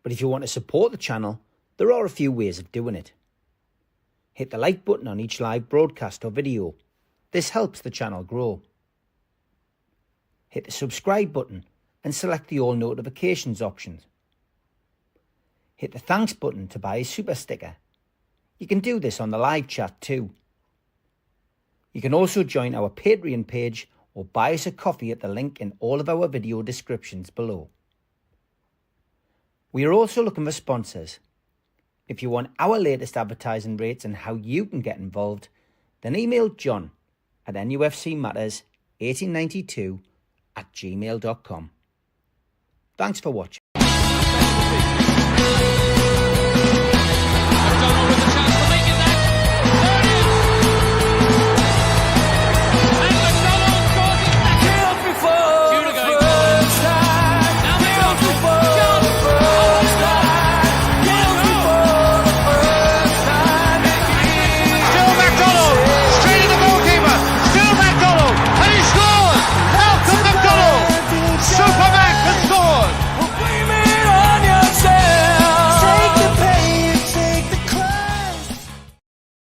But if you want to support the channel, there are a few ways of doing it. Hit the like button on each live broadcast or video. This helps the channel grow. Hit the subscribe button and select the all notifications option. Hit the thanks button to buy a super sticker. You can do this on the live chat too. You can also join our Patreon page or buy us a coffee at the link in all of our video descriptions below. We are also looking for sponsors. If you want our latest advertising rates and how you can get involved, then email John at nufcmatterspodcast1892@gmail.com. Thanks for watching.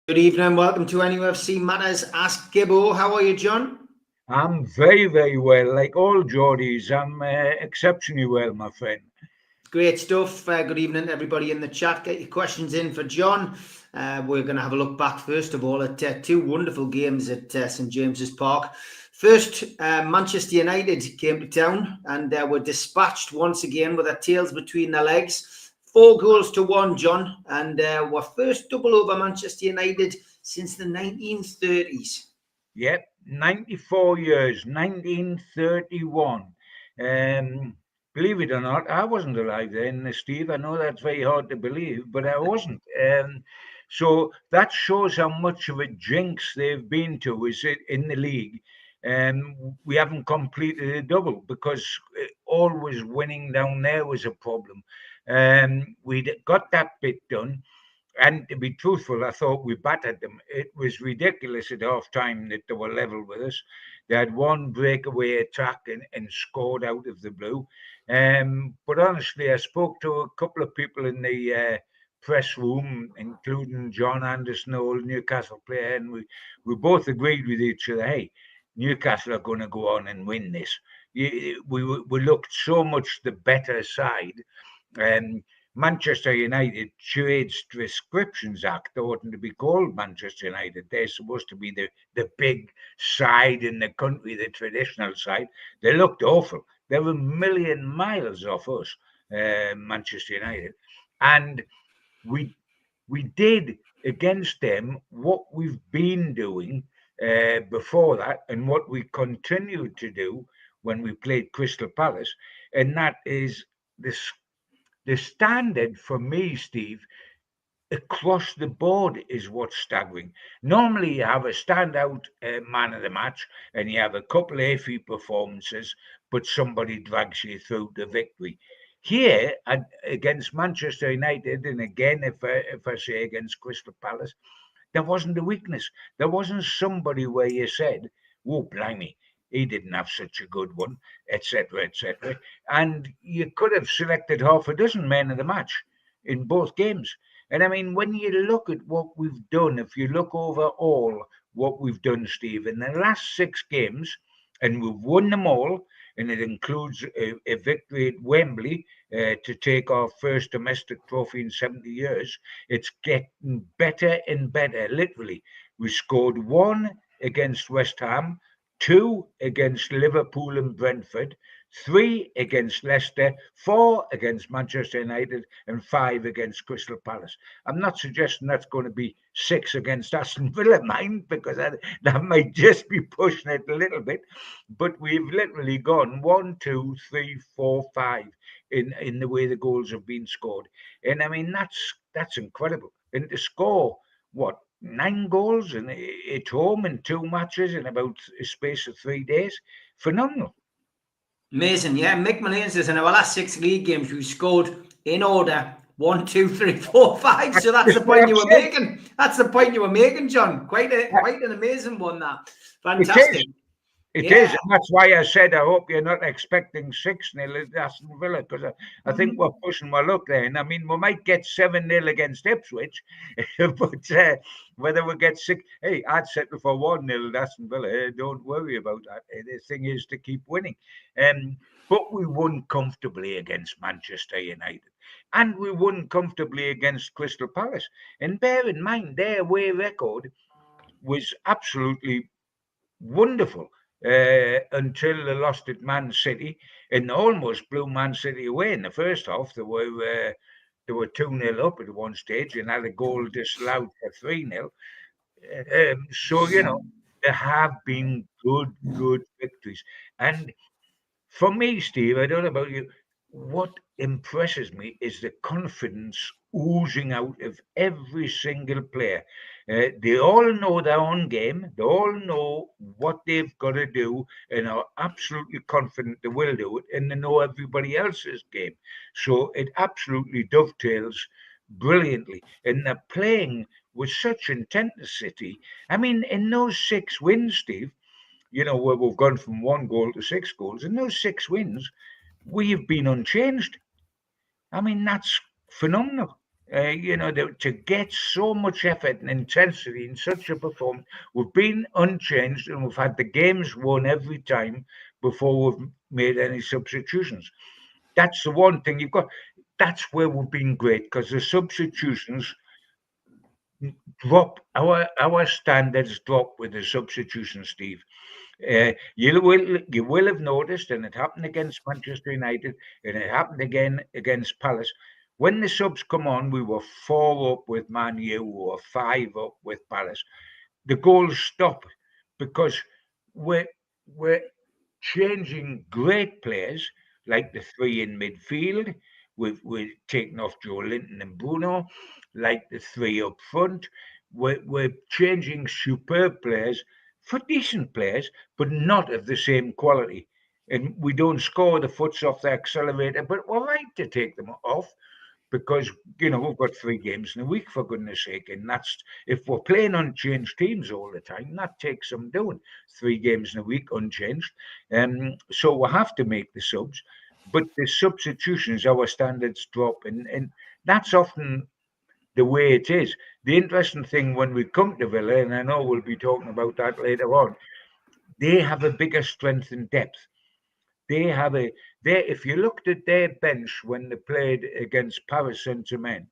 Good evening and welcome to NUFC Matters Ask Gibbo. How are you, John? I'm very, very well. Like all Geordies, I'm exceptionally well, my friend. Great stuff. Good evening to everybody in the chat. Get your questions in for John. We're going to have a look back, first of all, at two wonderful games at St James's Park. First, Manchester United came to town and were dispatched once again with their tails between their legs. 4-1, John, and were first double over Manchester United since the 1930s. Yep, 94 years, 1931. Believe it or not, I wasn't alive then, Steve. I know that's very hard to believe, but I wasn't. So that shows how much of a jinx they've been to is it in the league. We haven't completed a double because always winning down there was a problem. We got that bit done, and to be truthful, I thought we battered them. It was ridiculous at half time that they were level with us. They had one breakaway attack and scored out of the blue. But honestly, I spoke to a couple of people in the press room, including John Anderson, old Newcastle player, and we both agreed with each other, hey, Newcastle are going to go on and win this. We looked so much the better side. Manchester United Trades Prescriptions Act oughtn't to be called Manchester United. They're supposed to be the big side in the country, the traditional side. They looked awful. They were a million miles off us, Manchester United. And we did against them what we've been doing before that and what we continued to do when we played Crystal Palace. And that is the standard for me, Steve, across the board is what's staggering. Normally, you have a standout man of the match and you have a couple of iffy performances, but somebody drags you through the victory. Here, against Manchester United, and again, if I say against Crystal Palace, there wasn't a weakness. There wasn't somebody where you said, oh, blimey, he didn't have such a good one, etc., etc. And you could have selected half a dozen men of the match in both games. And I mean, when you look at what we've done, if you look over all what we've done, Steve, in the last 6 games, and we've won them all, and it includes a victory at Wembley to take our first domestic trophy in 70 years, it's getting better and better, literally. We scored 1 against West Ham, 2 against Liverpool and Brentford, 3 against Leicester, 4 against Manchester United, and 5 against Crystal Palace. I'm not suggesting that's going to be 6 against Aston Villa, mind, because that might just be pushing it a little bit. But we've literally gone 1, 2, 3, 4, 5 in the way the goals have been scored. And I mean, that's incredible. And to score, 9 goals at home in 2 matches in about a space of 3 days. Phenomenal. Amazing, yeah. Mick Mullane says in our last 6 league games, we scored in order 1, 2, 3, 4, 5. So that's the point you were making. That's the point you were making, John. Quite an amazing one, that. Fantastic. It is, Yeah. and that's why I said I hope you're not expecting 6-0 at Aston Villa, because I think we're pushing my luck there. And I mean, we might get 7-0 against Ipswich, but whether we get six, hey, I'd settle for 1-0 at Aston Villa. Don't worry about that. The thing is to keep winning. But we won comfortably against Manchester United, and we won comfortably against Crystal Palace. And bear in mind, their away record was absolutely wonderful until they lost at Man City and almost blew Man City away in the first half. They were 2-0 up at one stage and had a goal disallowed for 3-0. So there have been good victories. And for me, Steve, I don't know about you, what impresses me is the confidence oozing out of every single player. They all know their own game, they all know what they've got to do, and are absolutely confident they will do it, and they know everybody else's game. So it absolutely dovetails brilliantly, and they're playing with such intensity. I mean, in those 6 wins, Steve, where we've gone from 1 goal to 6 goals. In those 6 wins, we've been unchanged. I mean, that's phenomenal. To get so much effort and intensity in such a performance, we've been unchanged and we've had the games won every time before we've made any substitutions. That's the one thing you've got. That's where we've been great, because the substitutions our standards drop with the substitutions, Steve. You will have noticed, and it happened against Manchester United, and it happened again against Palace. When the subs come on, we were 4 up with Man U or 5 up with Palace. The goals stop because we're we're changing great players like the three in midfield. We've taken off Joe Linton and Bruno, like the three up front. We're changing superb players for decent players, but not of the same quality. And we don't score the foots off the accelerator, but we're right to take them off because we've got 3 games in a week, for goodness sake, and that's if we're playing unchanged teams all the time, that takes some doing. 3 games in a week unchanged, so we have to make the subs, but the substitutions, our standards drop, and that's often the way it is. The interesting thing when we come to Villa, and I know we'll be talking about that later on, they have a bigger strength and depth. They have a they if you looked at their bench when they played against Paris Saint-Germain,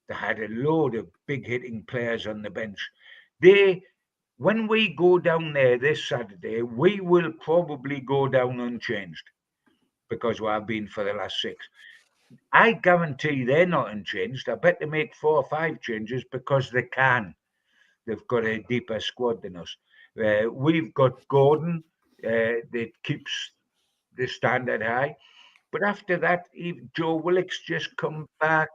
they had a load of big hitting players on the bench. They When we go down there this Saturday, we will probably go down unchanged because we have been for the last 6. I guarantee they're not unchanged. I bet they make 4 or 5 changes because they can. They've got a deeper squad than us. We've got Gordon that keeps the standard high. But after that, Joe Willock's just come back.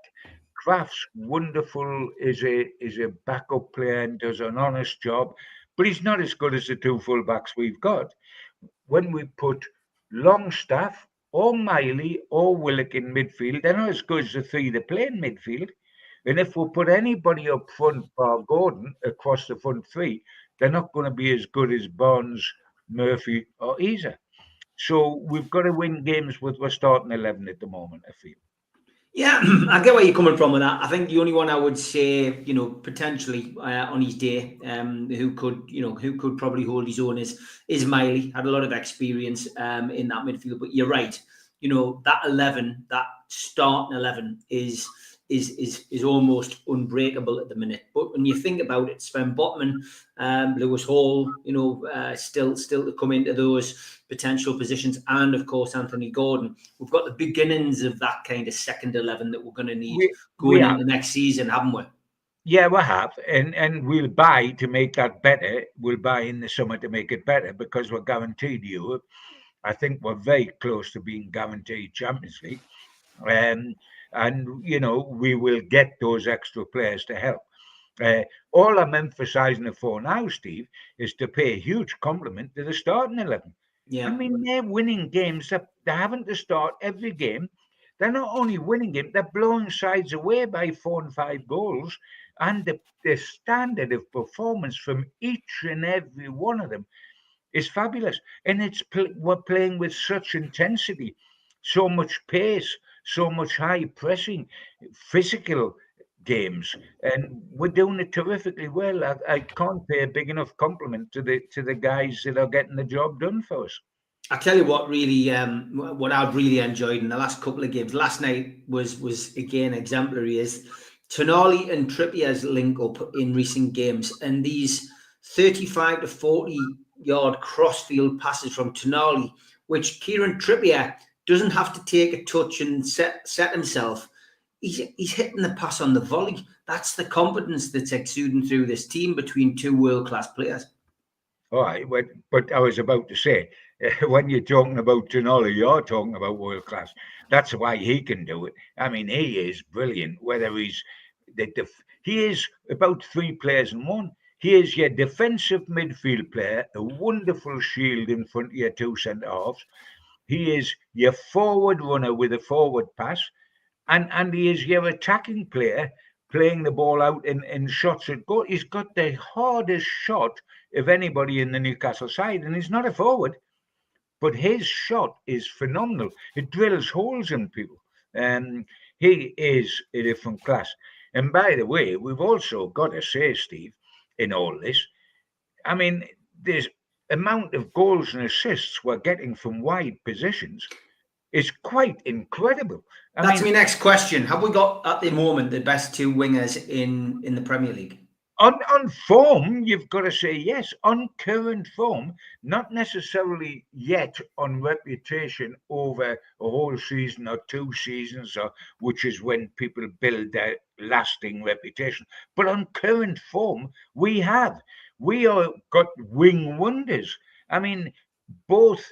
Kraft's wonderful is a backup player and does an honest job, but he's not as good as the 2 fullbacks we've got. When we put Longstaff or Miley or Willock in midfield, they're not as good as the 3 that play in midfield. And if we put anybody up front, bar Gordon, across the front 3, they're not going to be as good as Barnes, Murphy, or Isa. So we've got to win games with our starting 11 at the moment, I feel. Yeah, I get where you're coming from with that. I think the only one I would say, potentially on his day, who could probably hold his own is Miley. Had a lot of experience in that midfield, but you're right. That 11, that starting 11 is almost unbreakable at the minute. But when you think about it, Sven Botman, Lewis Hall, still to come into those potential positions, and of course Anthony Gordon. We've got the beginnings of that kind of second 11 that we're going to need going into next season, haven't we? Yeah, we have, and we'll buy to make that better. We'll buy in the summer to make it better because we're guaranteed Europe. I think we're very close to being guaranteed Champions League. And we will get those extra players to help. All I'm emphasising it for now, Steve, is to pay a huge compliment to the starting 11. Yeah. I mean, they're winning games. They're having to start every game. They're not only winning games, they're blowing sides away by 4 and 5 goals. And the standard of performance from each and every one of them is fabulous. And we're playing with such intensity, so much pace, so much high pressing, physical games, and we're doing it terrifically well. I can't pay a big enough compliment to the guys that are getting the job done for us. I tell you what, really, what I've really enjoyed in the last couple of games. Last night was again exemplary. Is Tonali and Trippier's link up in recent games, and these 35 to 40 yard crossfield passes from Tonali, which Kieran Trippier doesn't have to take a touch and set himself. He's hitting the pass on the volley. That's the competence that's exuding through this team between two world-class players. All right, but I was about to say, when you're talking about Tonali, you're talking about world class. That's why he can do it. I mean, he is brilliant. Whether he's he is about three players in one. He is your defensive midfield player, a wonderful shield in front of your two centre halves. He is your forward runner with a forward pass, and he is your attacking player playing the ball out in shots at goal. He's got the hardest shot of anybody in the Newcastle side, and he's not a forward, but his shot is phenomenal. It drills holes in people. He is a different class. And by the way, we've also got to say, Steve, in all this, I mean, this amount of goals and assists we're getting from wide positions is quite incredible. That's my next question. Have we got, at the moment, the best two wingers in the Premier League? On form, you've got to say yes. On current form, not necessarily yet on reputation over a whole season or 2 seasons, or which is when people build their lasting reputation. But on current form, we are got wing wonders. I mean, both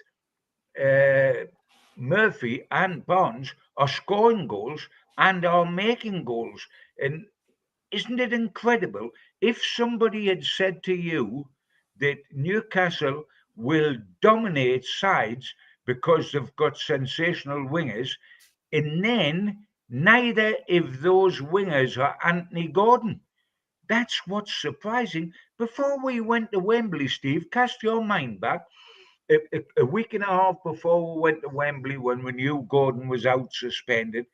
Murphy and Barnes are scoring goals and are making goals. And isn't it incredible? If somebody had said to you that Newcastle will dominate sides because they've got sensational wingers, and then neither of those wingers are Anthony Gordon. That's what's surprising. Before we went to Wembley, Steve, cast your mind back. A week and a half before we went to Wembley, when we knew Gordon was out suspended,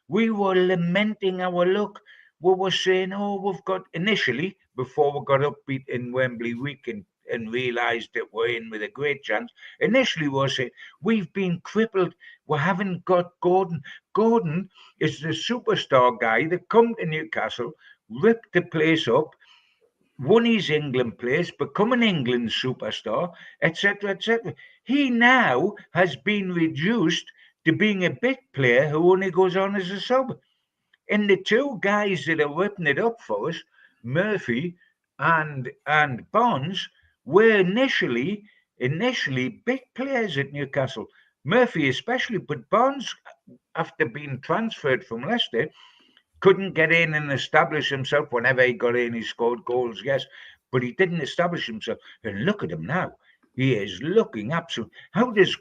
we were lamenting our luck. We were saying, oh, we've got initially, before we got upbeat in Wembley week and realised that we're in with a great chance, initially we were saying, we've been crippled. We haven't got Gordon. Gordon is the superstar guy that come to Newcastle, ripped the place up, won his England place, become an England superstar, etc., etc. He now has been reduced to being a bit player who only goes on as a sub. And the two guys that are ripping it up for us, Murphy and Barnes, were initially big players at Newcastle. Murphy especially, but Barnes, after being transferred from Leicester, couldn't get in and establish himself. Whenever he got in, he scored goals, yes, but he didn't establish himself. And look at him now. He is looking absolute. How does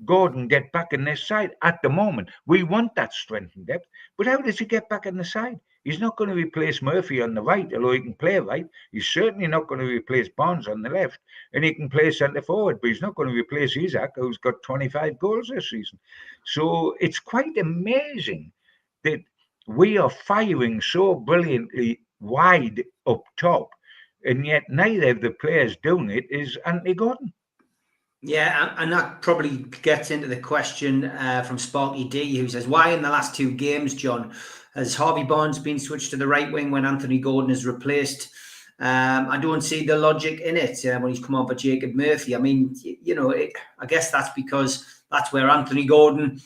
Gordon get back in this side at the moment? We want that strength and depth, but how does he get back in the side? He's not going to replace Murphy on the right, although he can play right. He's certainly not going to replace Barnes on the left, and he can play centre forward, but he's not going to replace Isaac, who's got 25 goals this season. So it's quite amazing that we are firing so brilliantly wide up top, and yet neither of the players doing it is Anthony Gordon. Yeah, and that probably gets into the question from Sparky D, who says, why in the last 2 games, John, has Harvey Barnes been switched to the right wing when Anthony Gordon is replaced? I don't see the logic in it when he's come on for Jacob Murphy. I mean, I guess that's because that's where Anthony Gordon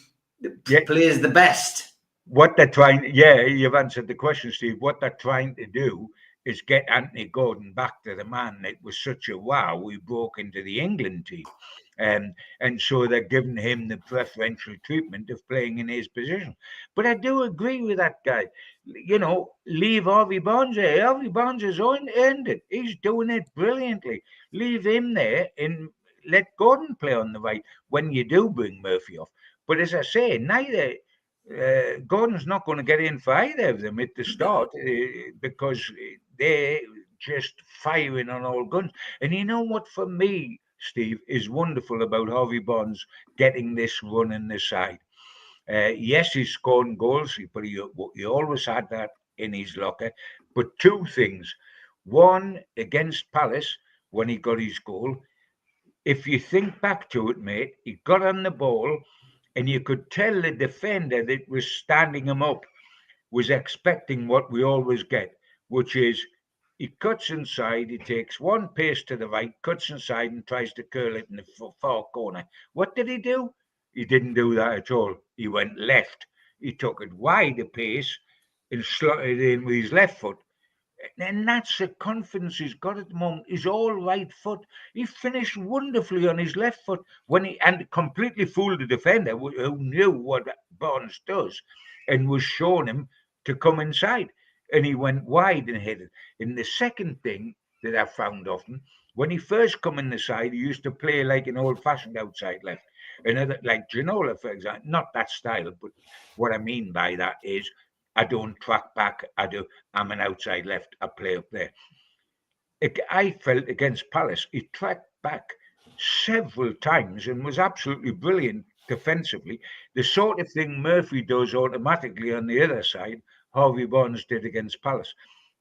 plays the best. What they're trying, you've answered the question, Steve. What they're trying to do is get Anthony Gordon back to the man that was such a wow. We broke into the England team. And so they're giving him the preferential treatment of playing in his position. But I do agree with that guy. Leave Harvey Barnes there. Harvey Barnes has earned it. He's doing it brilliantly. Leave him there and let Gordon play on the right when you do bring Murphy off. But as I say, neither... Gordon's not going to get in for either of them at the start because just firing on all guns. And you know what, for me, Steve, is wonderful about Harvey Barnes getting this run in the side? Yes, he's scoring goals, but he always had that in his locker. But two things. One, against Palace, when he got his goal, if you think back to it, mate, he got on the ball and you could tell the defender that was standing him up was expecting what we always get, which is he cuts inside, he takes one pace to the right, cuts inside and tries to curl it in the far corner. What did he do? He didn't do that at all. He went left. He took it wide a pace and slotted it in with his left foot. And that's the confidence he's got at the moment. His all right foot. He finished wonderfully on his left foot and completely fooled the defender who knew what Barnes does and was showing him to come inside. And he went wide and hit it. And the second thing that I found often, when he first come in the side, he used to play like an old-fashioned outside left. Another like Ginola, for example, not that style, but what I mean by that is I don't track back. I'm an outside left. I play up there. I felt against Palace, he tracked back several times and was absolutely brilliant defensively. The sort of thing Murphy does automatically on the other side, Harvey Barnes did against Palace.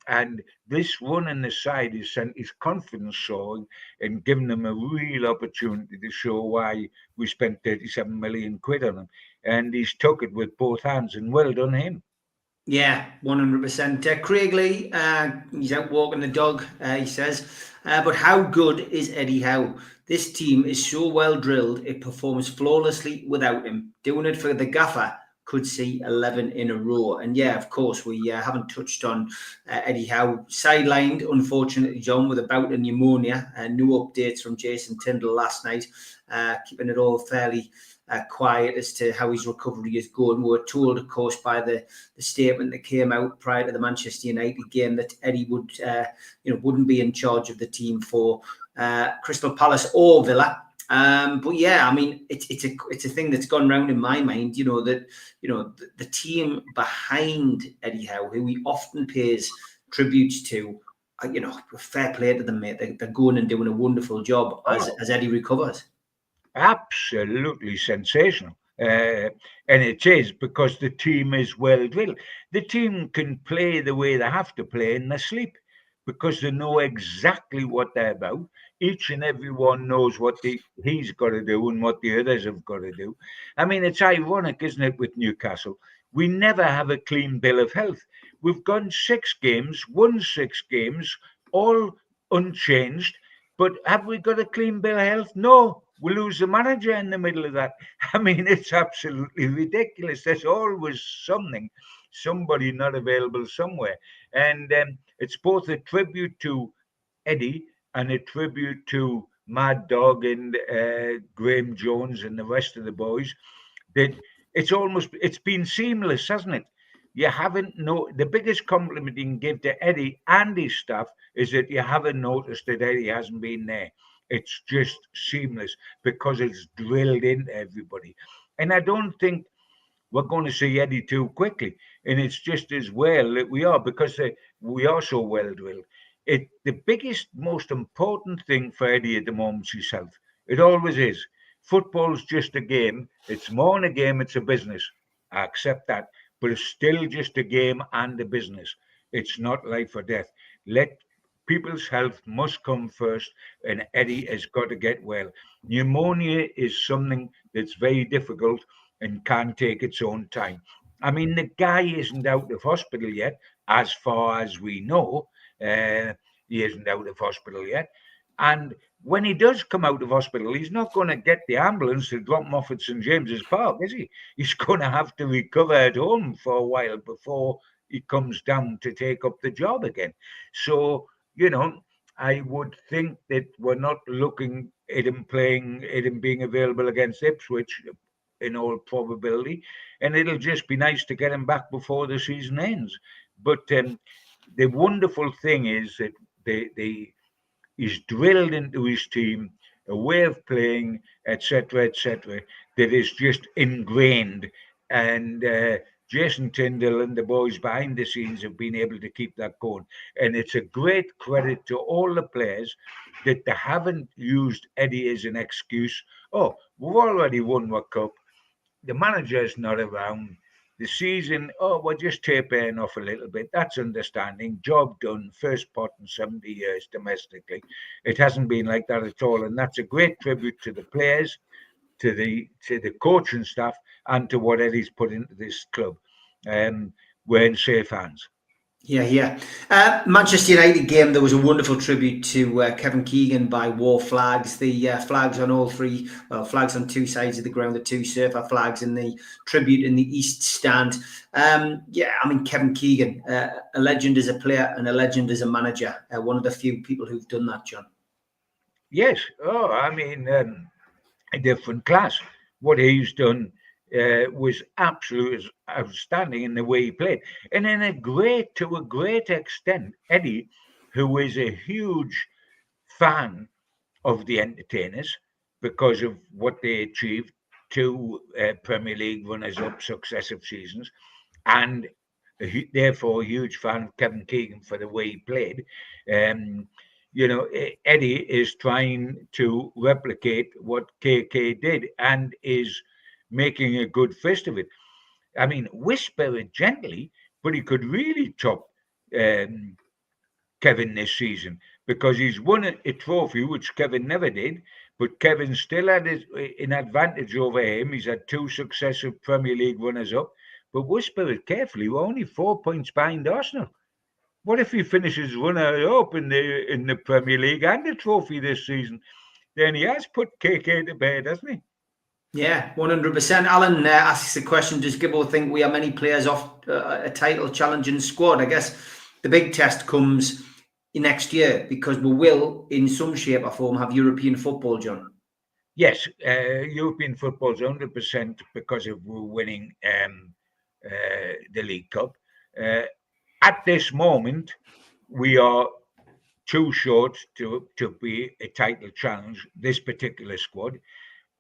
And this run in the side has sent his confidence soaring and given them a real opportunity to show why we spent 37 million quid on him. And he's took it with both hands, and well done him. Yeah, 100%. Craig Lee, he's out walking the dog, he says. But how good is Eddie Howe? This team is so well drilled, it performs flawlessly without him. Doing it for the gaffer could see 11 in a row. And yeah, of course, we haven't touched on Eddie Howe. Sidelined, unfortunately, John, with a bout of pneumonia. No updates from Jason Tyndall last night, keeping it all fairly quiet as to how his recovery is going. We were told, of course, by the statement that came out prior to the Manchester United game that Eddie would, wouldn't be in charge of the team for Crystal Palace or Villa. But yeah, I mean, it's a thing that's gone round in my mind. The team behind Eddie Howe, who he often pays tributes to. Fair play to them, mate. They're going and doing a wonderful job as Eddie recovers. Absolutely sensational. And it is because the team is well drilled. The team can play the way they have to play in their sleep because they know exactly what they're about. Each and every one knows what he's got to do and what the others have got to do. I mean, it's ironic, isn't it, with Newcastle? We never have a clean bill of health. We've gone 6 games, won 6 games, all unchanged. But have we got a clean bill of health? No. We lose the manager in the middle of that. I mean, it's absolutely ridiculous. There's always somebody not available somewhere. And it's both a tribute to Eddie and a tribute to Mad Dog and Graham Jones and the rest of the boys. That it's been seamless, hasn't it? You haven't the biggest compliment you can give to Eddie and his staff is that you haven't noticed that Eddie hasn't been there. It's just seamless because it's drilled into everybody. And I don't think we're going to see Eddie too quickly. And it's just as well that we are because we are so well drilled. The biggest, most important thing for Eddie at the moment is his health. It always is. Football's just a game. It's more than a game, it's a business. I accept that. But it's still just a game and a business. It's not life or death. People's health must come first, and Eddie has got to get well. Pneumonia is something that's very difficult and can take its own time. I mean, the guy isn't out of hospital yet, as far as we know. He isn't out of hospital yet. And when he does come out of hospital, he's not going to get the ambulance to drop him off at St. James's Park, is he? He's going to have to recover at home for a while before he comes down to take up the job again. So, I would think that we're not looking at him being available against Ipswich in all probability. And it'll just be nice to get him back before the season ends. But the wonderful thing is that he's drilled into his team a way of playing, etc., that is just ingrained and Jason Tyndall and the boys behind the scenes have been able to keep that going. And it's a great credit to all the players that they haven't used Eddie as an excuse. Oh, we've already won World Cup. The manager's not around. The season, oh, we're just tapering off a little bit. That's understanding. Job done. First pot in 70 years domestically. It hasn't been like that at all. And that's a great tribute to the players, to the coaching staff, and to what Eddie's put into this club. We're in safe hands. Yeah. Manchester United game, there was a wonderful tribute to Kevin Keegan by War Flags. The flags on all three, flags on two sides of the ground, the two surfer flags, and the tribute in the East Stand. Kevin Keegan, a legend as a player and a legend as a manager. One of the few people who've done that, John. Yes. Oh, a different class. What he's done was absolutely outstanding in the way he played. And to a great extent, Eddie, who is a huge fan of the Entertainers because of what they achieved, two Premier League runners-up successive seasons, and therefore a huge fan of Kevin Keegan for the way he played. Eddie is trying to replicate what KK did and is making a good fist of it. I mean, whisper it gently, but he could really top Kevin this season because he's won a trophy, which Kevin never did, but Kevin still had an advantage over him. He's had two successive Premier League runners-up, but whisper it carefully, we're only 4 points behind Arsenal. What if he finishes runner-up in the Premier League and the trophy this season? Then he has put KK to bed, hasn't he? Yeah, 100%. Alan asks the question, does Gibbo think we have many players off a title challenging squad? I guess the big test comes next year because we will, in some shape or form, have European football, John. Yes, European football's 100% because of winning the League Cup. At this moment, we are too short to be a title challenge, this particular squad.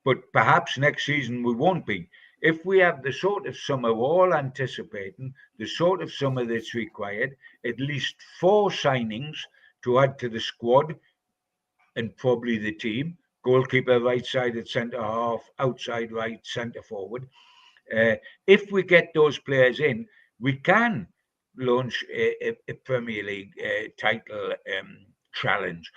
But perhaps next season we won't be. If we have the sort of summer we're all anticipating, the sort of summer that's required, at least 4 signings to add to the squad and probably the team, goalkeeper, right-sided centre-half, outside right, centre-forward. If we get those players in, we can launch a Premier League title challenge.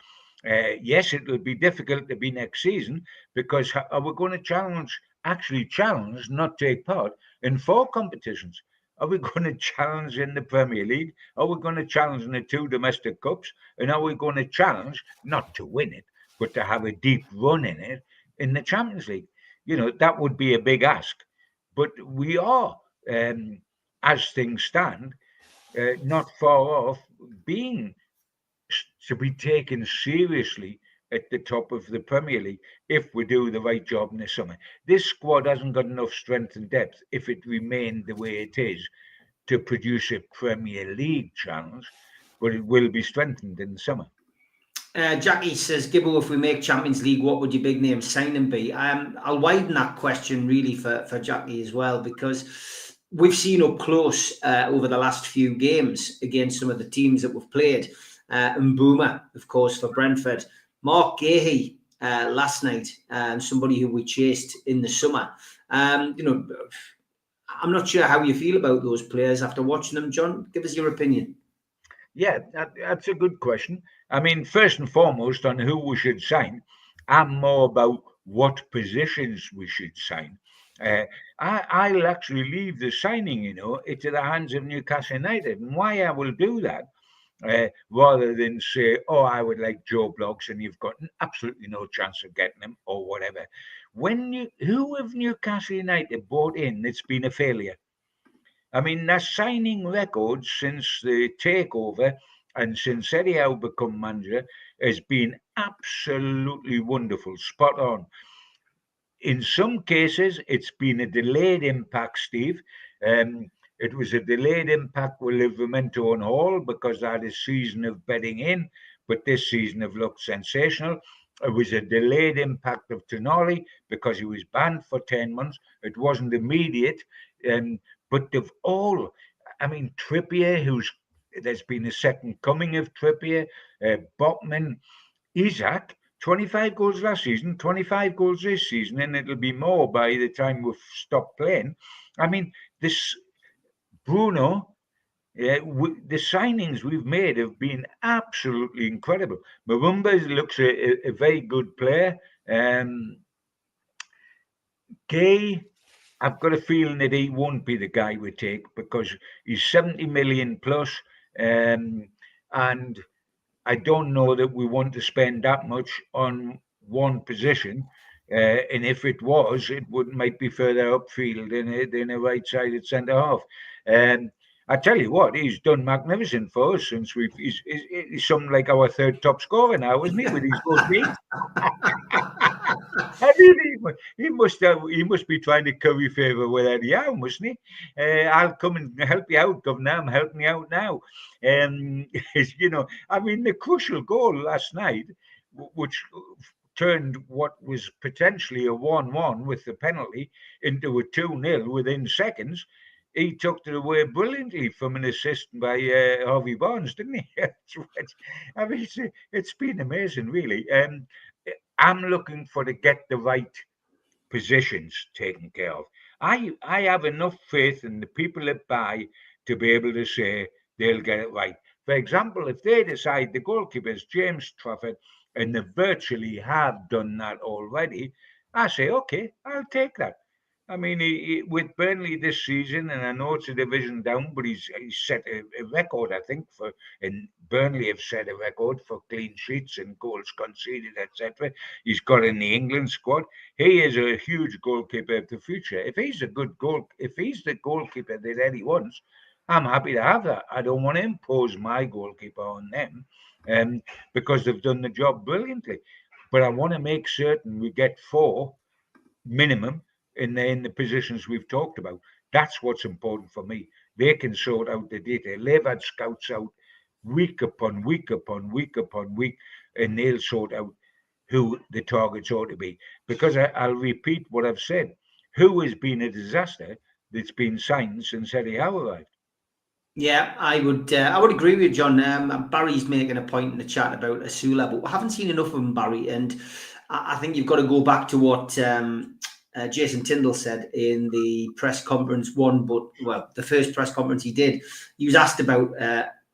Yes, it will be difficult to be next season because are we going to actually challenge, not take part in 4 competitions? Are we going to challenge in the Premier League? Are we going to challenge in the 2 domestic cups? And are we going to challenge, not to win it, but to have a deep run in it in the Champions League? That would be a big ask. But we are, as things stand, not far off being to be taken seriously at the top of the Premier League if we do the right job in the summer. This squad hasn't got enough strength and depth if it remained the way it is to produce a Premier League challenge, but it will be strengthened in the summer. Jackie says, Gibbo, if we make Champions League, what would your big name signing be? I'll widen that question really for Jackie as well, because we've seen up close over the last few games against some of the teams that we've played. Mbuma, of course, for Brentford. Mark Gahey last night, somebody who we chased in the summer. I'm not sure how you feel about those players after watching them. John, give us your opinion. Yeah, that's a good question. I mean, first and foremost, on who we should sign, I'm more about what positions we should sign. I'll actually leave the signing, into the hands of Newcastle United. And why I will do that, rather than say, oh, I would like Joe Bloggs and you've got absolutely no chance of getting him or whatever. Who have Newcastle United brought in that's been a failure? I mean, their signing record since the takeover and since Eddie Howe become manager has been absolutely wonderful, spot on. In some cases, it's been a delayed impact, Steve. It was a delayed impact with Livramento and Hall because they had a season of bedding in, but this season have looked sensational. It was a delayed impact of Tonali because he was banned for 10 months. It wasn't immediate, but they've all, I mean, Trippier, there's been a second coming of Trippier, Botman, Isaac, 25 goals last season, 25 goals this season, and it'll be more by the time we've stopped playing. I mean, this Bruno, the signings we've made have been absolutely incredible. Marumba looks a very good player. Gay, I've got a feeling that he won't be the guy we take because he's 70 million plus, and I don't know that we want to spend that much on one position. And if it was, it might be further upfield than a right-sided centre half. I tell you what, he's done magnificent for us since he's something like our third top scorer now, isn't he? With his goal league. I mean, he must be trying to curry favour with Eddie Howe, mustn't he? I'll come and help you out, Governor. I'm helping you out now. You know, I mean, the crucial goal last night, which turned what was potentially a 1-1 with the penalty into a 2-0 within seconds. He took it away brilliantly from an assist by Harvey Barnes, didn't he? I mean, it's been amazing, really. I'm looking to get the right positions taken care of. I have enough faith in the people that buy to be able to say they'll get it right. For example, if they decide the goalkeeper is James Trafford and they virtually have done that already, I say, okay, I'll take that. I mean, with Burnley this season, and I know it's a division down, but he's set a record, I think, and Burnley have set a record for clean sheets and goals conceded, etc. He's got in the England squad. He is a huge goalkeeper of the future. If he's the goalkeeper that Eddie wants, I'm happy to have that. I don't want to impose my goalkeeper on them, because they've done the job brilliantly. But I want to make certain we get 4 minimum in the positions we've talked about. That's what's important for me. They can sort out the detail. They've had scouts out week upon week upon week upon week, and they'll sort out who the targets ought to be. Because I'll repeat what I've said. Who has been a disaster that's been signed since Eddie Howe arrived? Yeah, I would agree with you, John. Barry's making a point in the chat about Asula, but we haven't seen enough of him, Barry. And I think you've got to go back to what Jason Tyndall said in the press conference the first press conference he did. He was asked about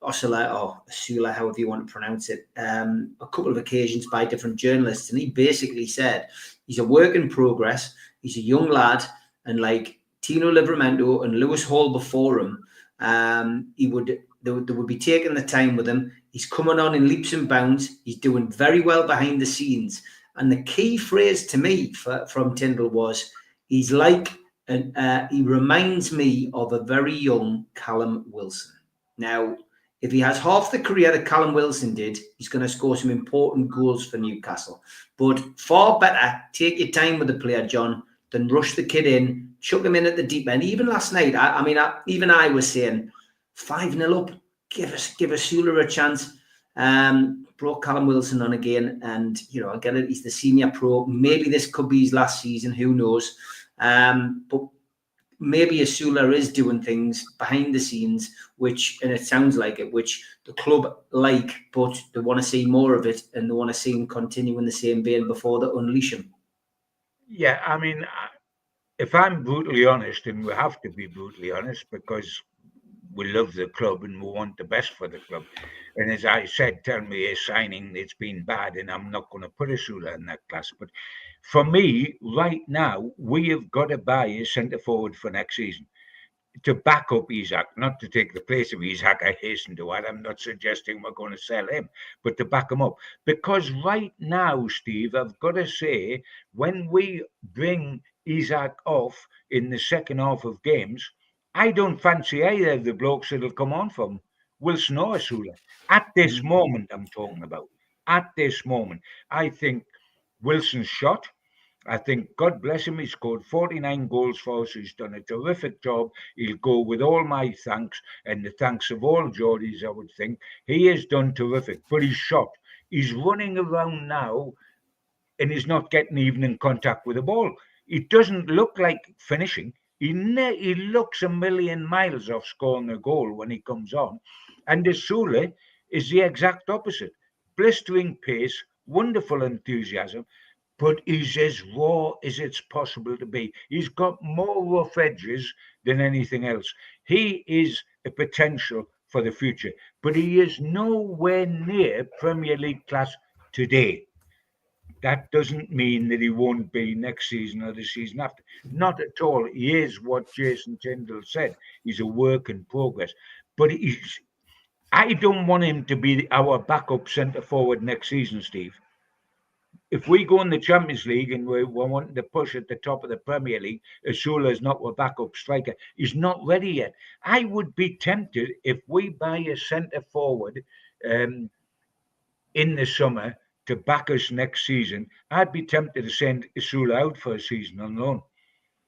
Asula, or Asula, however you want to pronounce it, a couple of occasions by different journalists, and he basically said he's a work in progress. He's a young lad, and like Tino Livramento and Lewis Hall before him, they would be taking the time with him. He's coming on in leaps and bounds. He's doing very well behind the scenes. And the key phrase to me from Tyndall was, he's like, he reminds me of a very young Callum Wilson. Now, if he has half the career that Callum Wilson did, he's going to score some important goals for Newcastle. But far better, take your time with the player, John, than rush the kid in, chuck him in at the deep end. Even last night, I was saying 5-0 up, give Asula a chance. Brought Callum Wilson on again, and I get it, he's the senior pro. Maybe this could be his last season, who knows? But maybe Asula is doing things behind the scenes, and it sounds like it, which the club like, but they want to see more of it, and they want to see him continue in the same vein before they unleash him. Yeah, I mean, if I'm brutally honest, and we have to be brutally honest because we love the club and we want the best for the club. And as I said, tell me a signing that's been bad, and I'm not going to put Asula in that class. But for me, right now, we have got to buy a centre forward for next season to back up Isaac, not to take the place of Isaac. I hasten to add, I'm not suggesting we're going to sell him, but to back him up. Because right now, Steve, I've got to say, when we bring Isaac off in the second half of games, I don't fancy either of the blokes that'll come on from Wilson or Asula. At this moment, I'm talking about. At this moment, I think Wilson's shot. I think, God bless him, he scored 49 goals for us. He's done a terrific job. He'll go with all my thanks and the thanks of all Geordies, I would think. He has done terrific, but he's shot. He's running around now and he's not getting even in contact with the ball. It doesn't look like finishing. He looks a million miles off scoring a goal when he comes on. And Asula is the exact opposite. Blistering pace, wonderful enthusiasm, but he's as raw as it's possible to be. He's got more rough edges than anything else. He is a potential for the future, but he is nowhere near Premier League class today. That doesn't mean that he won't be next season or the season after. Not at all. He is what Jason Tyndall said. He's a work in progress. But I don't want him to be our backup centre forward next season, Steve. If we go in the Champions League and we're wanting to push at the top of the Premier League, Asula is not our backup striker. He's not ready yet. I would be tempted if we buy a centre forward in the summer to back us next season. I'd be tempted to send Asula out for a season on loan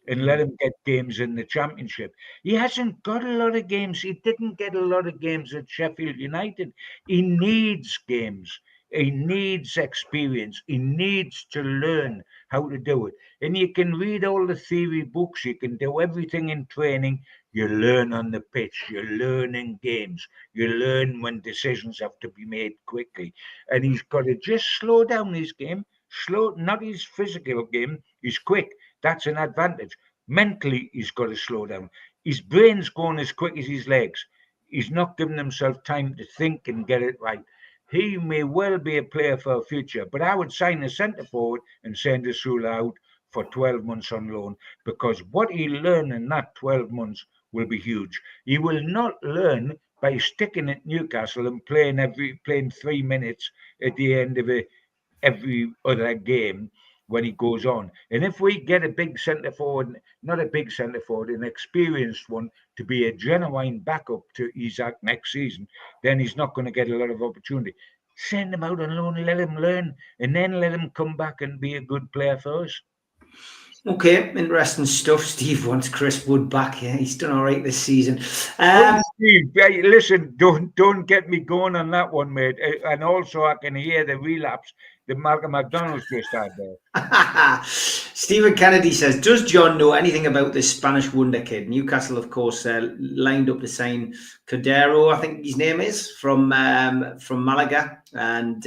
and let him get games in the Championship. He hasn't got a lot of games. He didn't get a lot of games at Sheffield United. He needs games. He needs experience. He needs to learn how to do it. And you can read all the theory books. You can do everything in training. You learn on the pitch. You learn in games. You learn when decisions have to be made quickly. And he's got to just slow down his game. Not his physical game. He's quick. That's an advantage. Mentally, he's got to slow down. His brain's going as quick as his legs. He's not giving himself time to think and get it right. He may well be a player for a future, but I would sign a centre forward and send Asula out for 12 months on loan, because what he'll learn in that 12 months will be huge. He will not learn by sticking at Newcastle and playing 3 minutes at the end of every other game when he goes on. And if we get a big centre forward, not a big centre forward, an experienced one to be a genuine backup to Isak next season, then he's not going to get a lot of opportunity. Send him out on loan, let him learn, and then let him come back and be a good player for us. Okay, interesting stuff. Steve wants Chris Wood back. Yeah, he's done all right this season. Steve, listen, don't get me going on that one, mate. And also, I can hear the relapse that Malcolm McDonald's just had there. Stephen Kennedy says, does John know anything about this Spanish wonder kid? Newcastle, of course, lined up to sign Cordero, I think his name is, from Malaga, and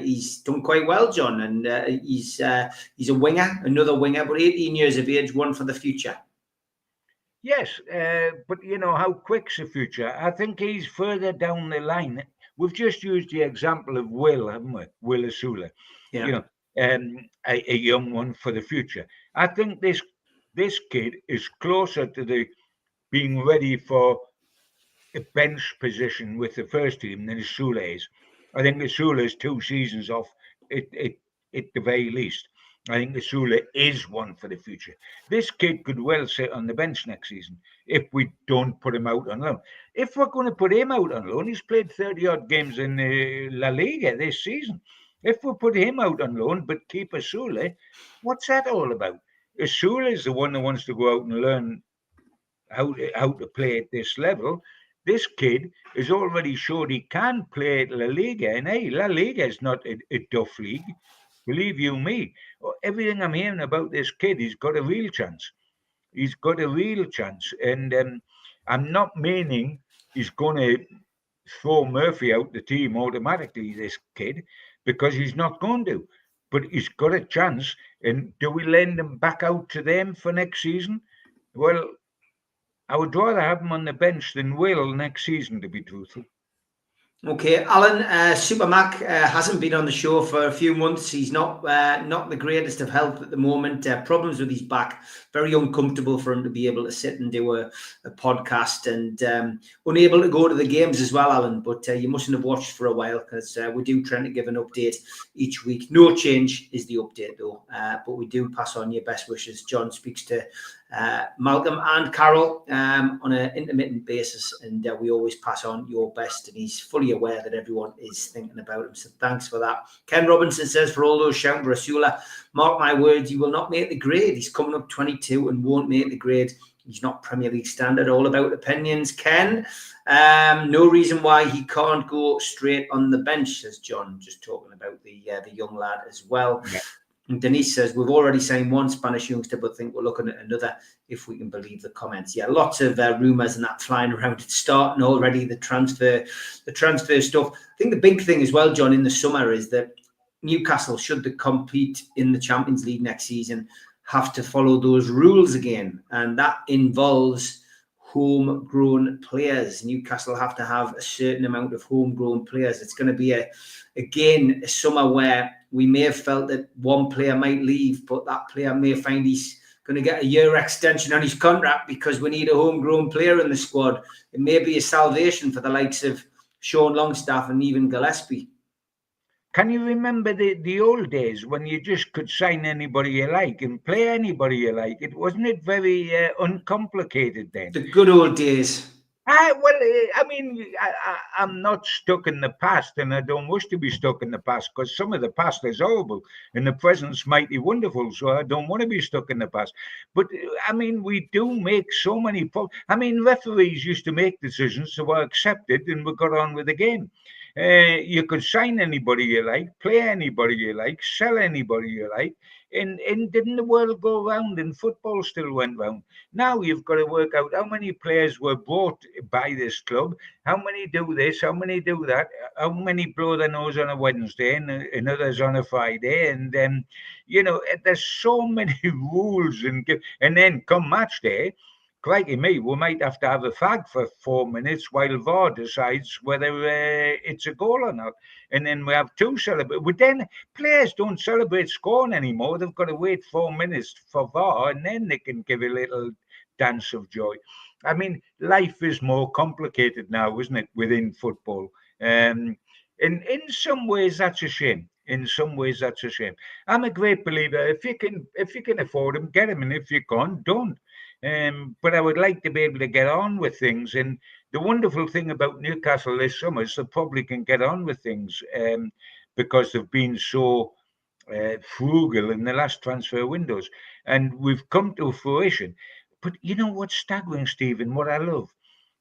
he's done quite well, John. And he's a winger, another winger, but 18 years of age, one for the future. Yes, but you know, how quick's the future? I think he's further down the line. We've just used the example of Will, haven't we? Will Asula. Yeah. You know, a young one for the future. I think this kid is closer to being ready for a bench position with the first team than Asula is. I think Asula is 2 seasons off at the very least. I think Asula is one for the future. This kid could well sit on the bench next season if we don't put him out on loan. If we're going to put him out on loan, he's played 30-odd games in La Liga this season. If we put him out on loan but keep Asula, what's that all about? Asula is the one that wants to go out and learn how to play at this level. This kid has already showed he can play at La Liga, and hey, La Liga is not a duff league. Believe you me, everything I'm hearing about this kid, he's got a real chance. He's got a real chance. And I'm not meaning he's going to throw Murphy out the team automatically, this kid, because he's not going to. But he's got a chance. And do we lend him back out to them for next season? Well, I would rather have him on the bench than Will next season, to be truthful. Okay, Alan, Supermac hasn't been on the show for a few months. He's not the greatest of health at the moment. Problems with his back. Very uncomfortable for him to be able to sit and do a podcast, and unable to go to the games as well, Alan. But you mustn't have watched for a while, because we do try to give an update each week. No change is the update, though. But we do pass on your best wishes. John speaks to Malcolm and Carol on an intermittent basis, and we always pass on your best, and he's fully aware that everyone is thinking about him, so thanks for that. Ken Robinson says, for all those shouting for Asula, mark my words, he will not make the grade. He's coming up 22 and won't make the grade. He's not Premier League standard. All about opinions, Ken. No reason why he can't go straight on the bench, says John, just talking about the young lad as well. Yeah. And Denise says, we've already signed one Spanish youngster, but think we're looking at another, if we can believe the comments. Yeah, lots of rumours and that flying around. It's starting already, the transfer stuff. I think the big thing as well, John, in the summer is that Newcastle, should they compete in the Champions League next season, have to follow those rules again. And that involves homegrown players. Newcastle have to have a certain amount of homegrown players. It's going to be a summer where we may have felt that one player might leave, but that player may find he's going to get a year extension on his contract because we need a homegrown player in the squad. It may be a salvation for the likes of Sean Longstaff and even Gillespie. Can you remember the old days when you just could sign anybody you like and play anybody you like? Wasn't it very uncomplicated then? The good old days. I'm not stuck in the past, and I don't wish to be stuck in the past because some of the past is horrible and the present's mighty wonderful. So I don't want to be stuck in the past. But we do make so many referees used to make decisions that were accepted, and we got on with the game. You could sign anybody you like, play anybody you like, sell anybody you like, and didn't the world go round and football still went round? Now you've got to work out how many players were bought by this club, how many do this, how many do that, how many blow their nose on a Wednesday and others on a Friday, and then there's so many rules and then come match day. Crikey me, we might have to have a fag for 4 minutes while VAR decides whether it's a goal or not. And then we have two celebrate. But then players don't celebrate scoring anymore. They've got to wait 4 minutes for VAR, and then they can give a little dance of joy. Life is more complicated now, isn't it, within football? In some ways, that's a shame. In some ways, that's a shame. I'm a great believer. If you can afford them, get them, and if you can't, don't. But I would like to be able to get on with things. And the wonderful thing about Newcastle this summer is they probably can get on with things because they've been so frugal in the last transfer windows. And we've come to fruition. But you know what's staggering, Stephen, what I love?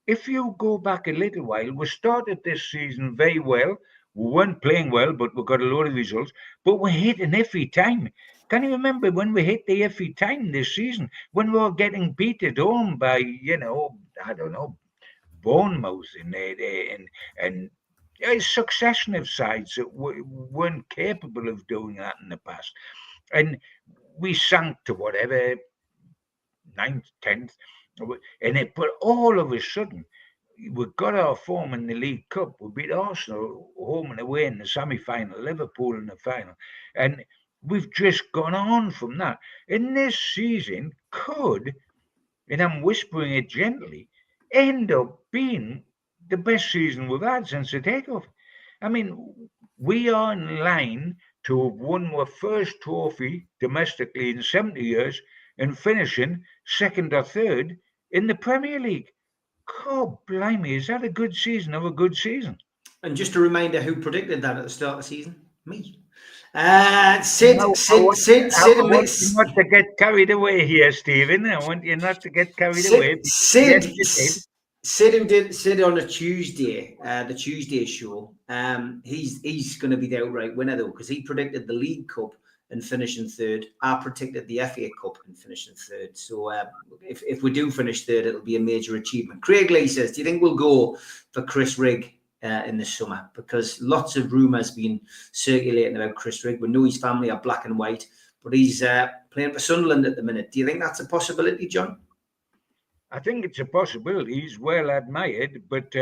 If you go back a little while, we started this season very well. We weren't playing well, but we got a lot of results. But we hit an iffy time. Can you remember when we hit the iffy time this season? When we were getting beat at home by, I don't know, Bournemouth and a succession of sides that weren't capable of doing that in the past. And we sank to whatever, 9th, 10th. But all of a sudden, we got our form in the League Cup. We beat Arsenal home and away in the semi-final, Liverpool in the final. And we've just gone on from that. And this season could, and I'm whispering it gently, end up being the best season we've had since the takeoff. We are in line to have won our first trophy domestically in 70 years and finishing second or third in the Premier League. God blimey, is that a good season of a good season? And just a reminder, who predicted that at the start of the season? Me. Sid. I want you not to get carried away here, Stephen. I want you not to get carried away. Sid on a Tuesday, the Tuesday show. He's going to be the outright winner though, because he predicted the League Cup and finishing third. I predicted the FA Cup and finishing third. So if we do finish third, it'll be a major achievement. Craig Lee says, do you think we'll go for Chris Rigg in the summer? Because lots of rumours been circulating about Chris Rigg. We know his family are black and white, but he's playing for Sunderland at the minute. Do you think that's a possibility, John? I think it's a possibility. He's well admired, but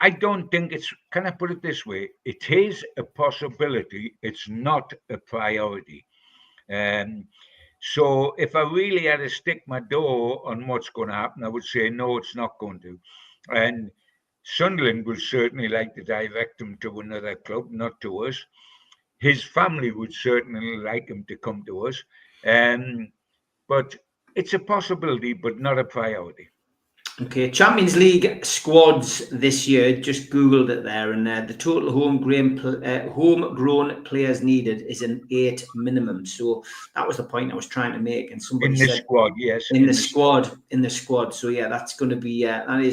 I don't think it's, can I put it this way? It is a possibility. It's not a priority. So if I really had to stick my door on what's going to happen, I would say, no, it's not going to. And Sunderland would certainly like to direct him to another club, not to us. His family would certainly like him to come to us. But it's a possibility, but not a priority. Okay, Champions League squads this year. Just googled it there, and the total homegrown players needed is an 8 minimum. So that was the point I was trying to make. And somebody In the said squad, yes. in the squad. So yeah, that is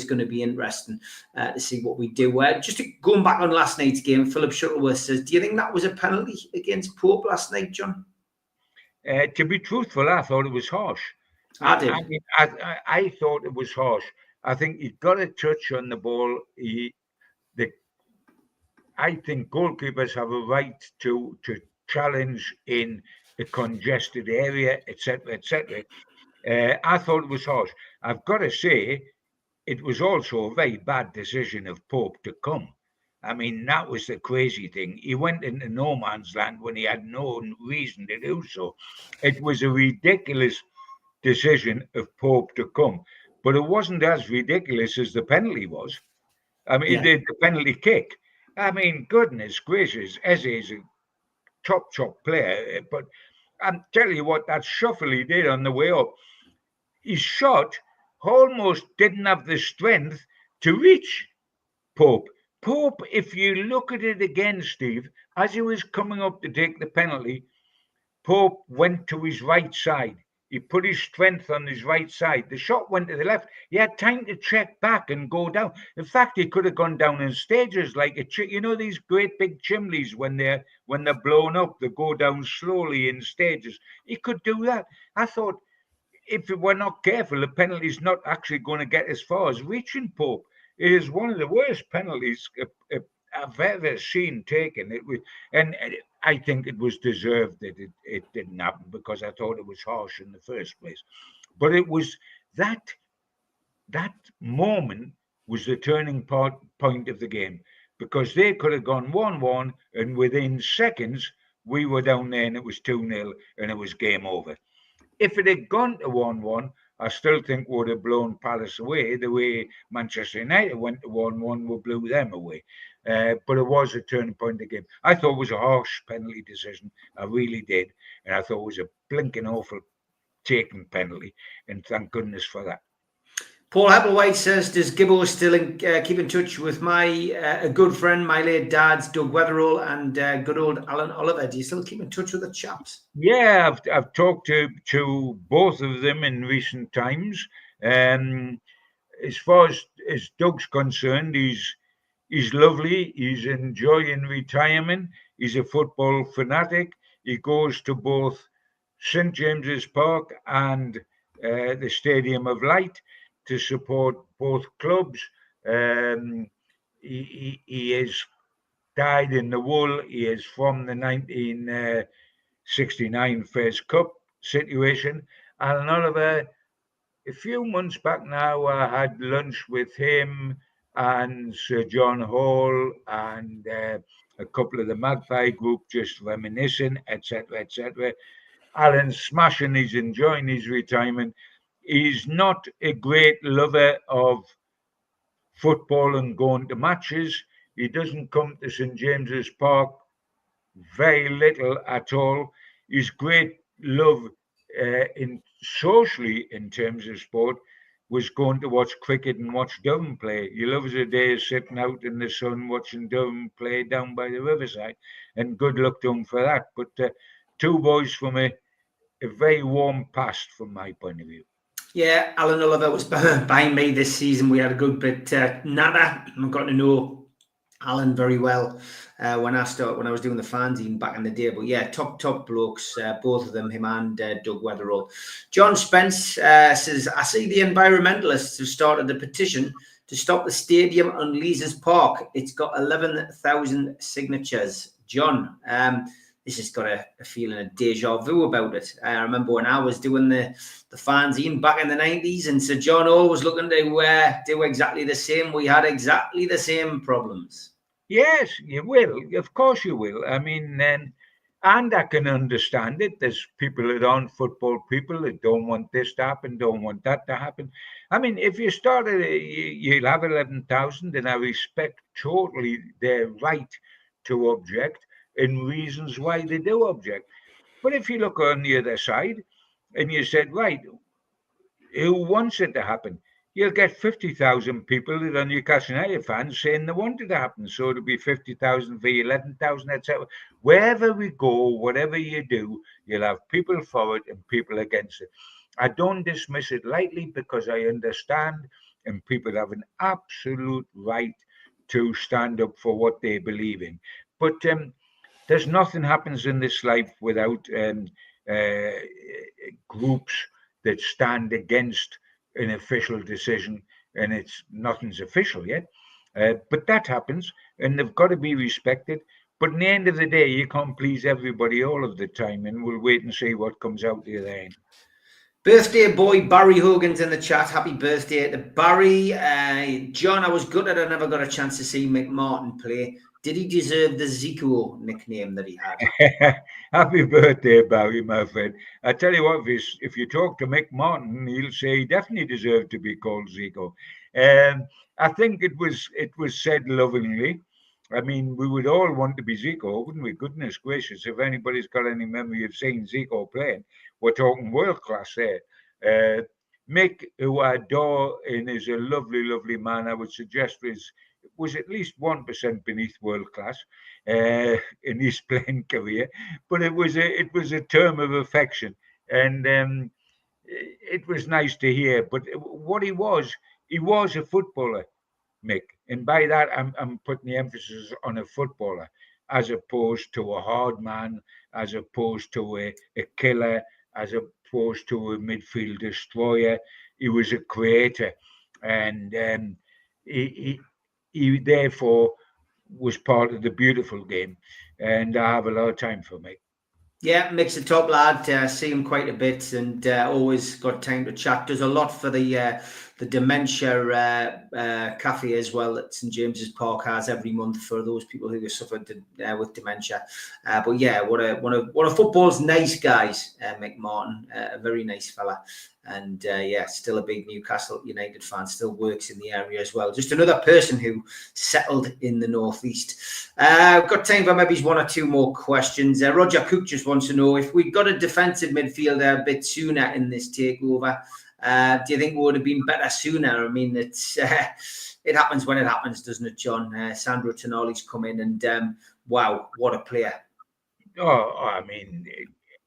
going to be interesting to see what we do. Just going back on last night's game, Philip Shuttleworth says, "Do you think that was a penalty against Pope last night, John?" To be truthful, I thought it was harsh. I did. I thought it was harsh. I think he got a touch on the ball. I think goalkeepers have a right to challenge in a congested area, etc., etc. I thought it was harsh. I've got to say, it was also a very bad decision of Pope to come. I mean, that was the crazy thing. He went into no man's land when he had no reason to do so. It was a ridiculous decision of Pope to come, but it wasn't as ridiculous as the penalty was. I mean, the penalty kick. I mean, goodness gracious, Eze is a top player, but I'm telling you what, that shuffle he did on the way up, his shot almost didn't have the strength to reach Pope. Pope, if you look at it again, Steve, as he was coming up to take the penalty, Pope went to his right side. He put his strength on his right side. The shot went to the left. He had time to check back and go down. In fact, he could have gone down in stages like these great big chimneys when they're blown up, they go down slowly in stages. He could do that. I thought, if we're not careful, the penalty's not actually going to get as far as reaching Pope. It is one of the worst penalties I've ever seen taken. And I think it was deserved that it didn't happen, because I thought it was harsh in the first place. But it was that moment was the turning point of the game, because they could have gone 1-1, and within seconds we were down there and it was 2-0 and it was game over. If it had gone to 1-1, I still think would have blown Palace away the way Manchester United went to 1-1, we blew them away. But it was a turning point of the game. I thought it was a harsh penalty decision. I really did. And I thought it was a blinking awful taken penalty. And thank goodness for that. Paul Applewhite says, does Gibbo still keep in touch with my a good friend, my late dad's Doug Weatherall, and good old Alan Oliver? Do you still keep in touch with the chaps? Yeah, I've talked to both of them in recent times. As far as Doug's concerned, he's lovely. He's enjoying retirement. He's a football fanatic. He goes to both St James's Park and the Stadium of Light to support both clubs. He is dyed in the wool. He is from the 1969 First Cup situation. Alan Oliver, a few months back now, I had lunch with him and Sir John Hall and a couple of the Magpie group, just reminiscing, etc., etc. Alan's smashing. He's enjoying his retirement. He's not a great lover of football and going to matches. He doesn't come to St James's Park very little at all. His great love in socially in terms of sport was going to watch cricket and watch Durham play. He loves a day sitting out in the sun watching Durham play down by the riverside, and good luck to him for that. But two boys from a very warm past from my point of view. Yeah, Alan Oliver was behind me this season. We had a good bit nada. I've got to know Alan very well when I was doing the fanzine back in the day. But yeah, top blokes, both of them, him and Doug Weatherall. John Spence says, I see the environmentalists have started a petition to stop the stadium on Leazes Park. It's got 11,000 signatures. John, this has got a feeling of deja vu about it. I remember when I was doing the fanzine back in the 90s, and Sir John Hall was looking to do exactly the same. We had exactly the same problems. Yes, you will. Of course you will. I mean, and I can understand it. There's people that aren't football people that don't want this to happen, don't want that to happen. I mean, if you started, you'll have 11,000, and I respect totally their right to object and reasons why they do object. But if you look on the other side and you said, right, who wants it to happen? you'll get 50,000 people that are Newcastle United fans saying they want it to happen. So it'll be 50,000 for 11,000, etc. Wherever we go, whatever you do, you'll have people for it and people against it. I don't dismiss it lightly because I understand, and people have an absolute right to stand up for what they believe in. But there's nothing happens in this life without uh, groups that stand against an official decision, and it's nothing's official yet. But that happens, and they've got to be respected. But in the end of the day, you can't please everybody all of the time, and we'll wait and see what comes out the other end. Birthday boy Barry Hogan's in the chat. Happy birthday to Barry. John, I was gutted I never got a chance to see Mick Martin play. Did he deserve the Zico nickname that he had? Happy birthday, Barry, my friend. I tell you what, if you talk to Mick Martin, he'll say he definitely deserved to be called Zico. I think it was said lovingly. I mean, we would all want to be Zico, wouldn't we? Goodness gracious, if anybody's got any memory of seeing Zico playing, we're talking world class there. Mick, who I adore and is a lovely, lovely man, I would suggest was at least 1% beneath world class in his playing career, but it was a term of affection, and it was nice to hear. But what he was a footballer, Mick, and by that I'm putting the emphasis on a footballer as opposed to a hard man, as opposed to a killer, as opposed to a midfield destroyer. He was a creator, and he therefore was part of the beautiful game, and I have a lot of time for Mick. Yeah, Mick's a top lad. See him quite a bit, and always got time to chat. Does a lot for the dementia cafe as well that St James's Park has every month for those people who have suffered with dementia. But yeah, one of football's nice guys, Mick Martin, a very nice fella. And yeah, still a big Newcastle United fan, still works in the area as well. Just another person who settled in the northeast. I've got time for maybe one or two more questions. Roger Cook just wants to know if we got a defensive midfielder a bit sooner in this takeover. Do you think we would have been better sooner? I mean, it happens when it happens, doesn't it, John? Sandro Tonali's come in, and wow, what a player! Oh, I mean,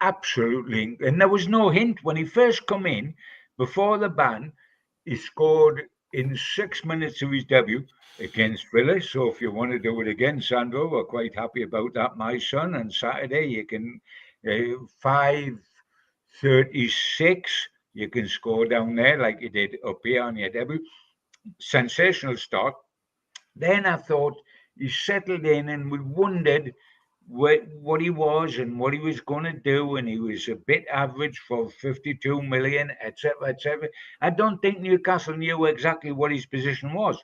absolutely. And there was no hint when he first come in before the ban. He scored in 6 minutes of his debut against Villa. So if you want to do it again, Sandro, we're quite happy about that, my son. And Saturday you can 5:36. You can score down there like you did up here on your debut. Sensational start. Then I thought he settled in, and we wondered what he was and what he was going to do, and he was a bit average for 52 million, etc., etc. I don't think Newcastle knew exactly what his position was.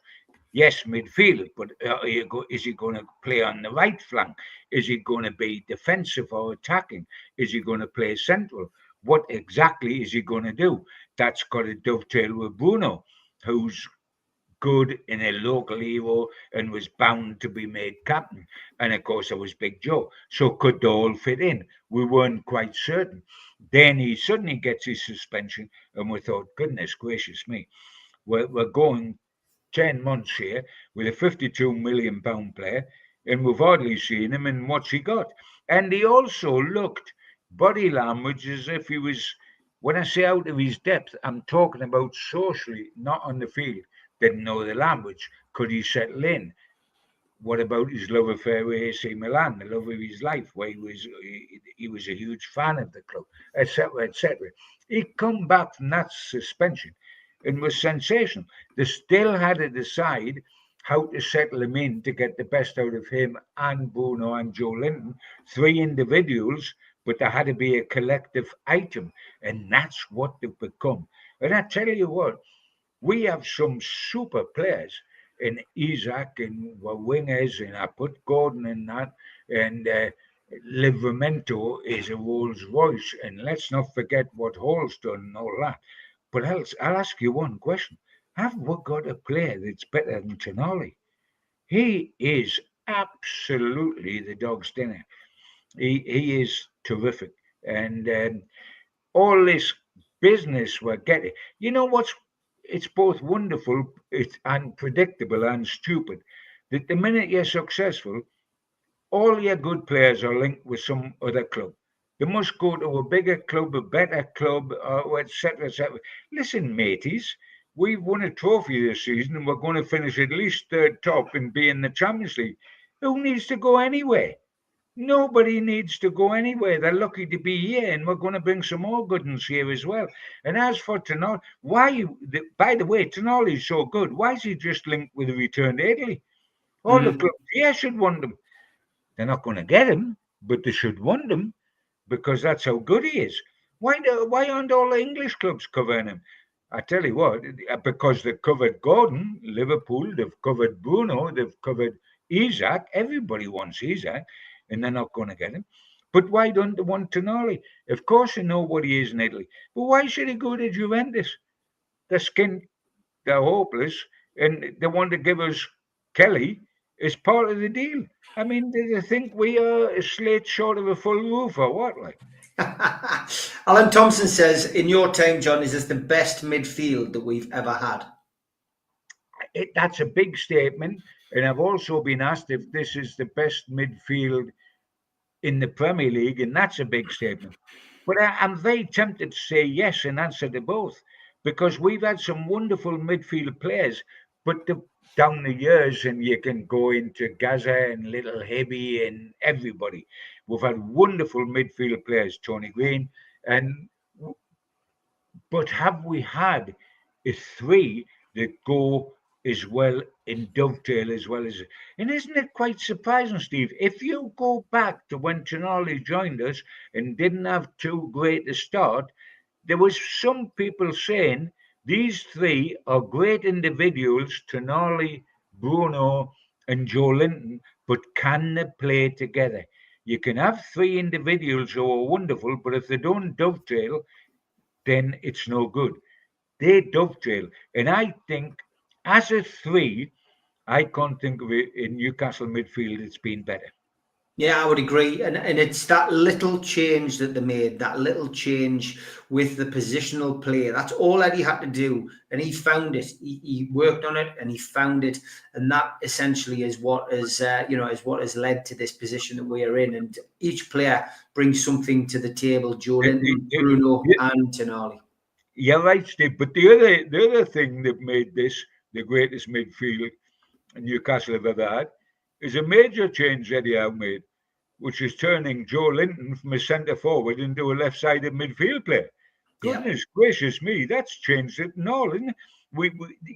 Yes, midfield, but is he going to play on the right flank? Is he going to be defensive or attacking? Is he going to play central? What exactly is he going to do? That's got to dovetail with Bruno, who's good in a local hero and was bound to be made captain. And of course, there was Big Joe. So could they all fit in? We weren't quite certain. Then he suddenly gets his suspension, and we thought, goodness gracious me, we're going 10 months here with a £52 million player, and we've hardly seen him, and what's he got? And he also looked body language as if he was, when I say out of his depth, I'm talking about socially, not on the field. Didn't know the language. Could he settle in? What about his love affair with AC Milan, the love of his life, where he was a huge fan of the club, etc., etc. He come back from that suspension and was sensational. They still had to decide how to settle him in to get the best out of him and Bruno and Joe Linton, three individuals, but there had to be a collective item, and that's what they've become. And I tell you what, we have some super players in Isaac and wingers, and I put Gordon in that, and Livramento is a Rolls Royce, and let's not forget what Hall's done and all that. But I'll ask you one question: have we got a player that's better than Tonali? He is absolutely the dog's dinner. He is terrific, and all this business we're getting. You know what's it's both wonderful, it's unpredictable and stupid. That the minute you're successful, all your good players are linked with some other club. They must go to a bigger club, a better club, etc., etc. Listen, mateys, we've won a trophy this season and we're going to finish at least third top and be in the Champions League. Who needs to go anywhere? Nobody needs to go anywhere. They're lucky to be here, and we're going to bring some more good ones here as well. And as for Tonali, by the way, Tonali's so good. Why is he just linked with a return to Italy? All the clubs here should want him. They're not going to get him, but they should want him because that's how good he is. Why aren't all the English clubs covering him? I tell you what, because they've covered Gordon, Liverpool, they've covered Bruno, they've covered Isaac. Everybody wants Isaac, and they're not going to get him. But why don't they want Tonali? Of course, they know what he is in Italy. But why should he go to Juventus? They're skint, they're hopeless, and they want to give us Kelly as part of the deal. I mean, do they think we are a slate short of a full roof or what? Like, Alan Thompson says, in your time, John, is this the best midfield that we've ever had? That's a big statement. And I've also been asked if this is the best midfield in the Premier League, and that's a big statement. But I'm very tempted to say yes and answer to both because we've had some wonderful midfield players, but down the years, and you can go into Gaza and Little Hebby and everybody. We've had wonderful midfield players, Tony Green, but have we had a three that go as well in dovetail as well as, and isn't it quite surprising, Steve? If you go back to when Tonali joined us and didn't have too great a start, there was some people saying these three are great individuals, Tonali, Bruno, and Joe Linton, but can they play together? You can have three individuals who are wonderful, but if they don't dovetail, then it's no good. They dovetail. And I think as a three, I can't think of it in Newcastle midfield it's been better. Yeah, I would agree. And it's that little change that they made, that little change with the positional play. That's all Eddie had to do. And he found it. He worked on it and he found it. And that essentially is what is, is what has led to this position that we are in. And each player brings something to the table. Joe Linton, Bruno, and Tonali. You're right, Steve. But the other thing that made this the greatest midfield Newcastle have ever had is a major change Eddie Howe made, which is turning Joe Linton from a centre forward into a left-sided midfield player. Goodness gracious me, that's changed it and all, isn't it?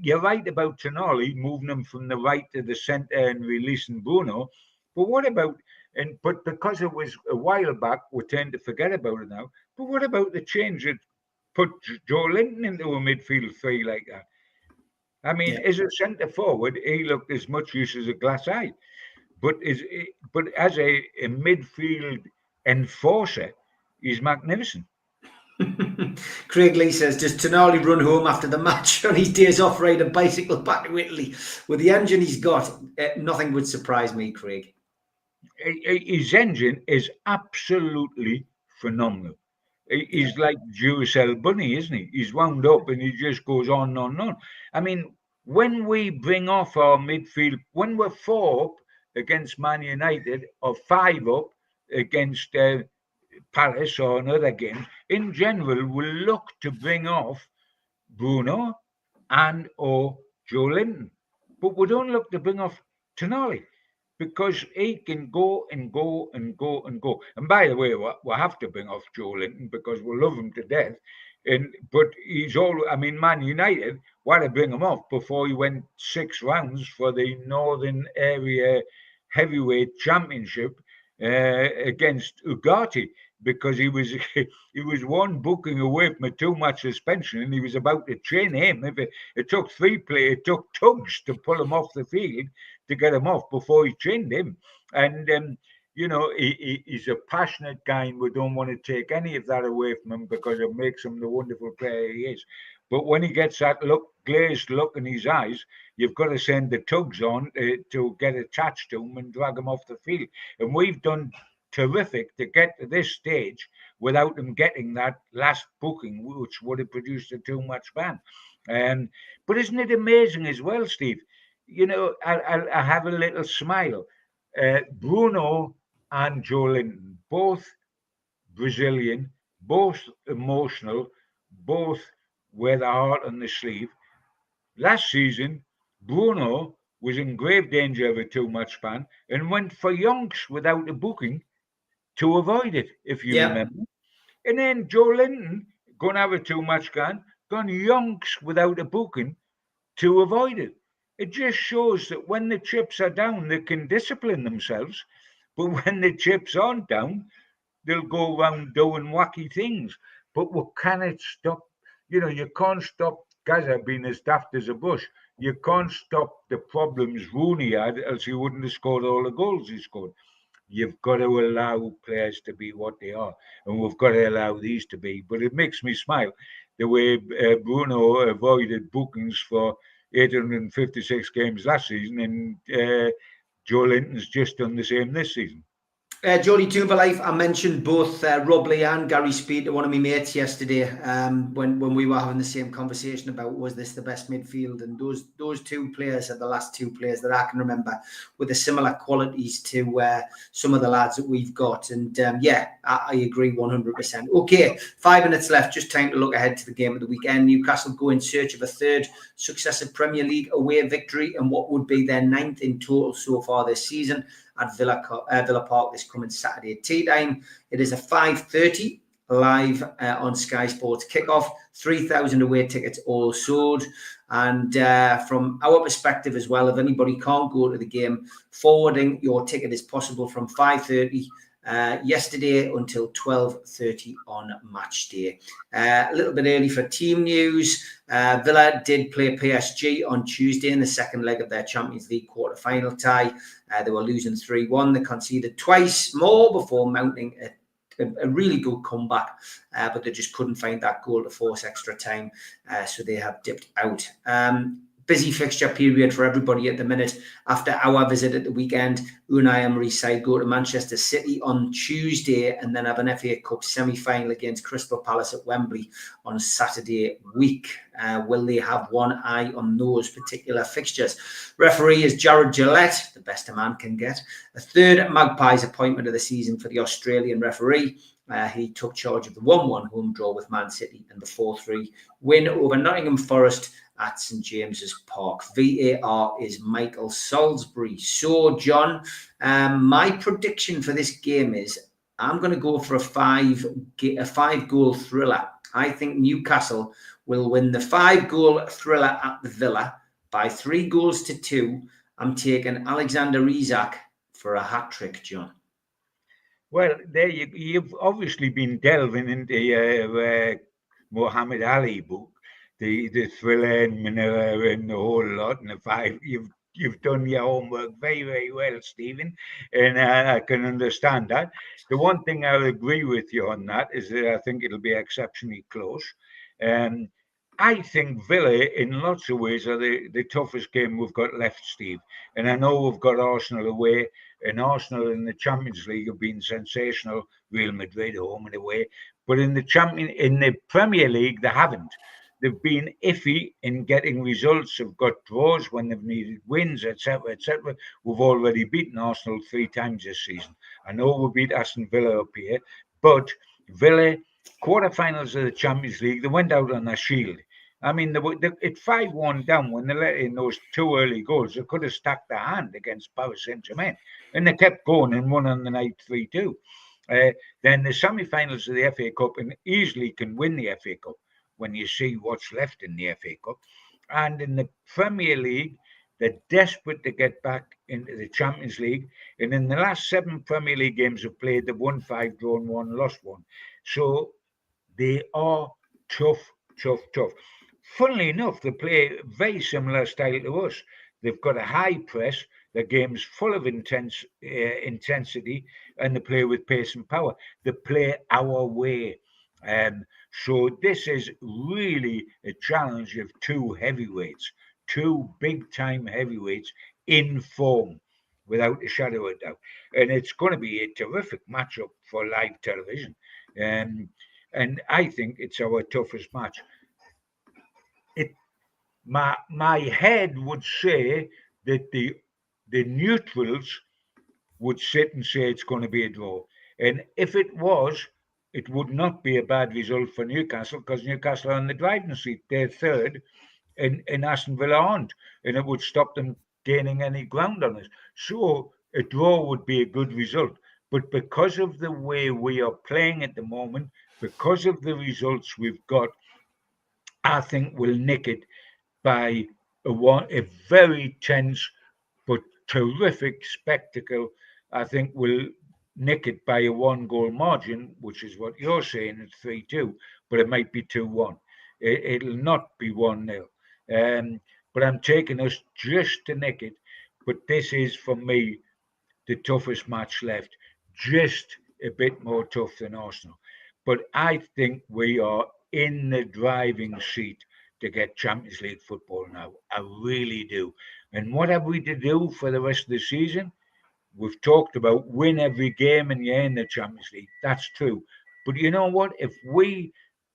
You're right about Tonali moving him from the right to the centre and releasing Bruno. But what about, but because it was a while back, we tend to forget about it now. But what about the change that put Joe Linton into a midfield three like that? I mean, as a centre forward, he looked as much use as a glass eye. But as a midfield enforcer, he's magnificent. Craig Lee says, does Tonali run home after the match on his days off, ride a bicycle back to Italy? With the engine he's got, nothing would surprise me, Craig. His engine is absolutely phenomenal. He's like Duracell Bunny, isn't he? He's wound up and he just goes on and on and on. I mean, when we bring off our midfield, when we're 4 up against Man United or 5 up against Palace or another game, in general, we'll look to bring off Bruno and or Joe Linton. But we don't look to bring off Tonali because he can go and go and go and go. And by the way, we'll have to bring off Joe Linton because we love him to death. But he's all, I mean, Man United, why to bring him off before he went 6 rounds for the Northern Area Heavyweight Championship against Ugarte? Because he was one booking away from a 2-match suspension, and he was about to train him. It took 3 players, it took tugs to pull him off the field to get him off before he trained him. And he's a passionate guy, and we don't want to take any of that away from him because it makes him the wonderful player he is. But when he gets that glazed look in his eyes, you've got to send the tugs on to get attached to him and drag him off the field. And we've done terrific to get to this stage without him getting that last booking, which would have produced a 2-match ban. But isn't it amazing as well, Steve? You know, I have a little smile. Bruno and Joe Linton, both Brazilian, both emotional, both wear the heart on the sleeve. Last season, Bruno was in grave danger of a too much ban and went for yonks without a booking to avoid it, if you Yeah. remember. And then Joe Linton, going to have a too much gone yonks without a booking to avoid it. It just shows that when the chips are down, they can discipline themselves. But when the chips aren't down, they'll go around doing wacky things. But we cannot stop. You know, you can't stop Gaza being as daft as a bush. You can't stop the problems Rooney had, else he wouldn't have scored all the goals he scored. You've got to allow players to be what they are, and we've got to allow these to be. But it makes me smile the way Bruno avoided bookings for 856 games last season, and Joe Linton's just done the same this season. Jody Life, I mentioned both Rob Lee and Gary Speed to one of my mates yesterday when we were having the same conversation about was this the best midfield, and those two players are the last two players that I can remember with the similar qualities to some of the lads that we've got, and I agree 100%. Okay, 5 minutes left, just time to look ahead to the game of the weekend. Newcastle go in search of a third successive Premier League away victory and what would be their 9th in total so far this season at Villa Park this coming Saturday at tea time. It is a 5:30 live on Sky Sports kickoff. 3,000 away tickets all sold. And from our perspective as well, if anybody can't go to the game, forwarding your ticket is possible from 5:30 yesterday until 12:30 on match day. A little bit early for team news. Villa did play PSG on Tuesday in the second leg of their Champions League quarter-final tie. They were losing 3-1. They conceded twice more before mounting a really good comeback, but they just couldn't find that goal to force extra time, so they have dipped out. Busy fixture period for everybody at the minute. After our visit at the weekend, Unai Emery's side go to Manchester City on Tuesday and then have an FA Cup semi-final against Crystal Palace at Wembley on Saturday week. Will they have one eye on those particular fixtures? Referee is Jared Gillette, the best a man can get. A third Magpies appointment of the season for the Australian referee. He took charge of the 1-1 home draw with Man City and the 4-3 win over Nottingham Forest at St James's Park. VAR is Michael Salisbury. So, John, my prediction for this game is I'm going to go for a five-goal thriller. I think Newcastle will win the 5-goal thriller at the Villa by 3-2. I'm taking Alexander Isak for a hat-trick, John. Well, there you've obviously been delving into Muhammad Ali book, the thriller and Manila and the whole lot, and the five. You've done your homework very, very well, Stephen, and I can understand that. The one thing I'll agree with you on that is that I think it'll be exceptionally close. I think Villa, in lots of ways, are the toughest game we've got left, Steve. And I know we've got Arsenal away, and Arsenal in the Champions League have been sensational. Real Madrid home and away, but in the Premier League, they haven't. They've been iffy in getting results. Have got draws when they've needed wins, etc., etc. We've already beaten Arsenal 3 times this season. I know we beat Aston Villa up here, but Villa quarterfinals of the Champions League, they went out on a shield. I mean, it 5-1 down when they let in those 2 early goals. They could have stacked their hand against Paris Saint-Germain. And they kept going and won on the night 3-2. Then the semi-finals of the FA Cup, and easily can win the FA Cup when you see what's left in the FA Cup. And in the Premier League, they're desperate to get back into the Champions League. And in the last 7 Premier League games they've played, they've won 5, drawn 1, lost 1. So they are tough. Funnily enough, they play a very similar style to us. They've got a high press. Their game's full of intensity, and they play with pace and power. They play our way. So this is really a challenge of 2 heavyweights, 2 big-time heavyweights in form, without a shadow of doubt. And it's going to be a terrific matchup for live television. And I think it's our toughest match. my head would say that the neutrals would sit and say it's going to be a draw. And if it was, it would not be a bad result for Newcastle because Newcastle are on the driving seat. They're third, and Aston Villa aren't, and it would stop them gaining any ground on us. So a draw would be a good result. But because of the way we are playing at the moment, because of the results we've got, I think we'll nick it by a very tense but terrific spectacle. I think we'll nick it by a 1-goal margin, which is what you're saying. It's 3-2, but it might be 2-1. It'll not be 1-0. But I'm taking us just to nick it. But this is, for me, the toughest match left. Just a bit more tough than Arsenal. But I think we are in the driving seat to get Champions League football now. I really do. And what have we to do for the rest of the season? We've talked about win every game and you're in the Champions League. That's true. But you know what?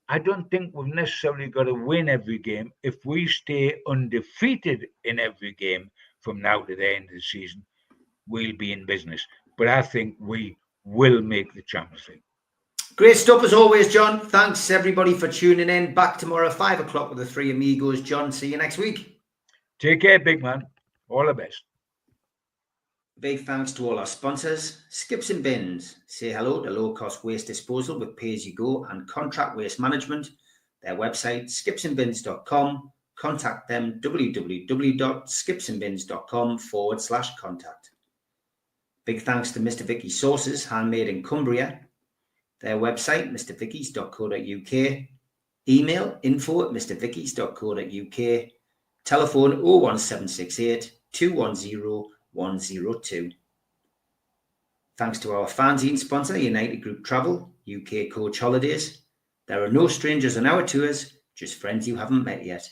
I don't think we've necessarily got to win every game. If we stay undefeated in every game from now to the end of the season, we'll be in business. But I think we will make the Champions League. Great stuff as always, John. Thanks everybody for tuning in. Back tomorrow, 5 o'clock with the three amigos. John, see you next week. Take care, big man. All the best. Big thanks to all our sponsors. Skips and Bins. Say hello to low-cost waste disposal with pay-as-you-go and contract waste management. Their website, skipsandbins.com. Contact them, www.skipsandbins.com/contact. Big thanks to Mr. Vicky Sauces, handmade in Cumbria. Their website, mrvickies.co.uk. Email info@mrvickies.co.uk. Telephone 01768 210 102. Thanks to our fanzine sponsor, United Group Travel, UK Coach Holidays. There are no strangers on our tours, just friends you haven't met yet.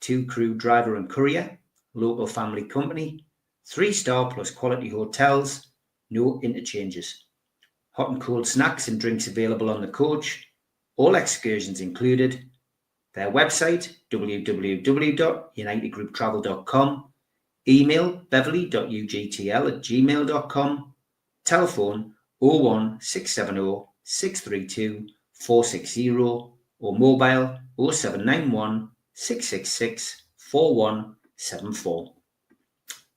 2 crew, driver and courier, local family company, 3-star plus quality hotels, no interchanges. Hot and cold snacks and drinks available on the coach, all excursions included. Their website, www.unitedgrouptravel.com. Email beverly.ugtl@gmail.com. Telephone 01670 632 460 or mobile 0791 666 4174.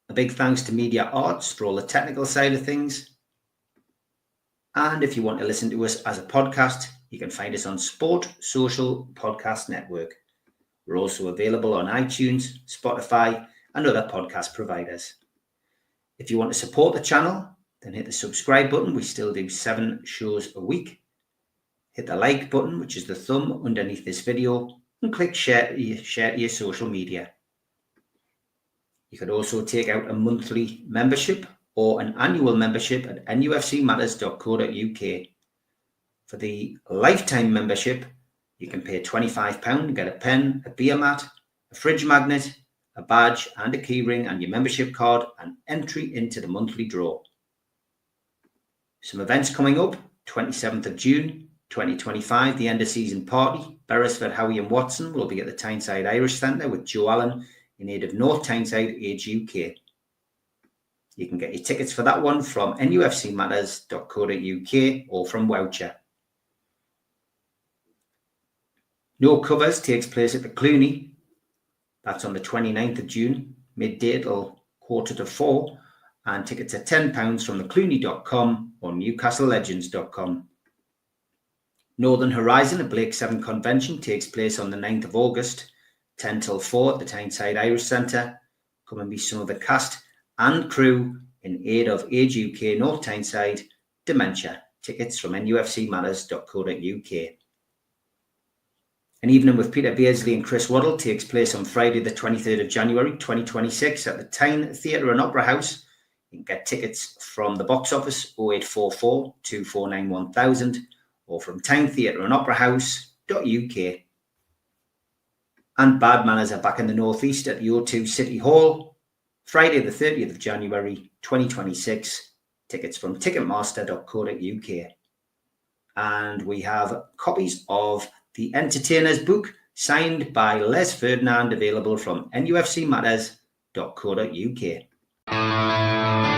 A big thanks to Media Arts for all the technical side of things. And if you want to listen to us as a podcast, you can find us on Sport Social Podcast Network. We're also available on iTunes, Spotify, and other podcast providers. If you want to support the channel, then hit the subscribe button. We still do 7 shows a week. Hit the like button, which is the thumb underneath this video, and click share to your social media. You could also take out a monthly membership or an annual membership at nufcmatterspodcast.co.uk. For the lifetime membership, you can pay £25 and get a pen, a beer mat, a fridge magnet, a badge and a keyring and your membership card and entry into the monthly draw. Some events coming up, 27th of June, 2025, the end of season party. Beresford, Howie and Watson will be at the Tyneside Irish Centre with Joe Allen in aid of North Tyneside Age UK. You can get your tickets for that one from nufcmatterspodcast.co.uk or from Woucher. No Covers takes place at the Clooney. That's on the 29th of June, midday till 3:45, and tickets are £10 from theclooney.com or newcastlelegends.com. Northern Horizon, a Blake 7 convention, takes place on the 9th of August, 10 till 4 at the Tyneside Irish Centre. Come and be some of the cast and crew in aid of Age UK North Tyneside Dementia. Tickets from nufcmatters.co.uk. An evening with Peter Beardsley and Chris Waddle takes place on Friday the 23rd of January 2026 at the Tyne Theatre and Opera House. You can get tickets from the box office 0844 249 1000 or from tynetheatreandoperahouse.uk. And Bad Manners are back in the Northeast at the O2 City Hall, Friday the 30th of January 2026. Tickets from ticketmaster.co.uk. And we have copies of The Entertainer's book, Signed by Les Ferdinand, available from nufcmatterspodcast.co.uk.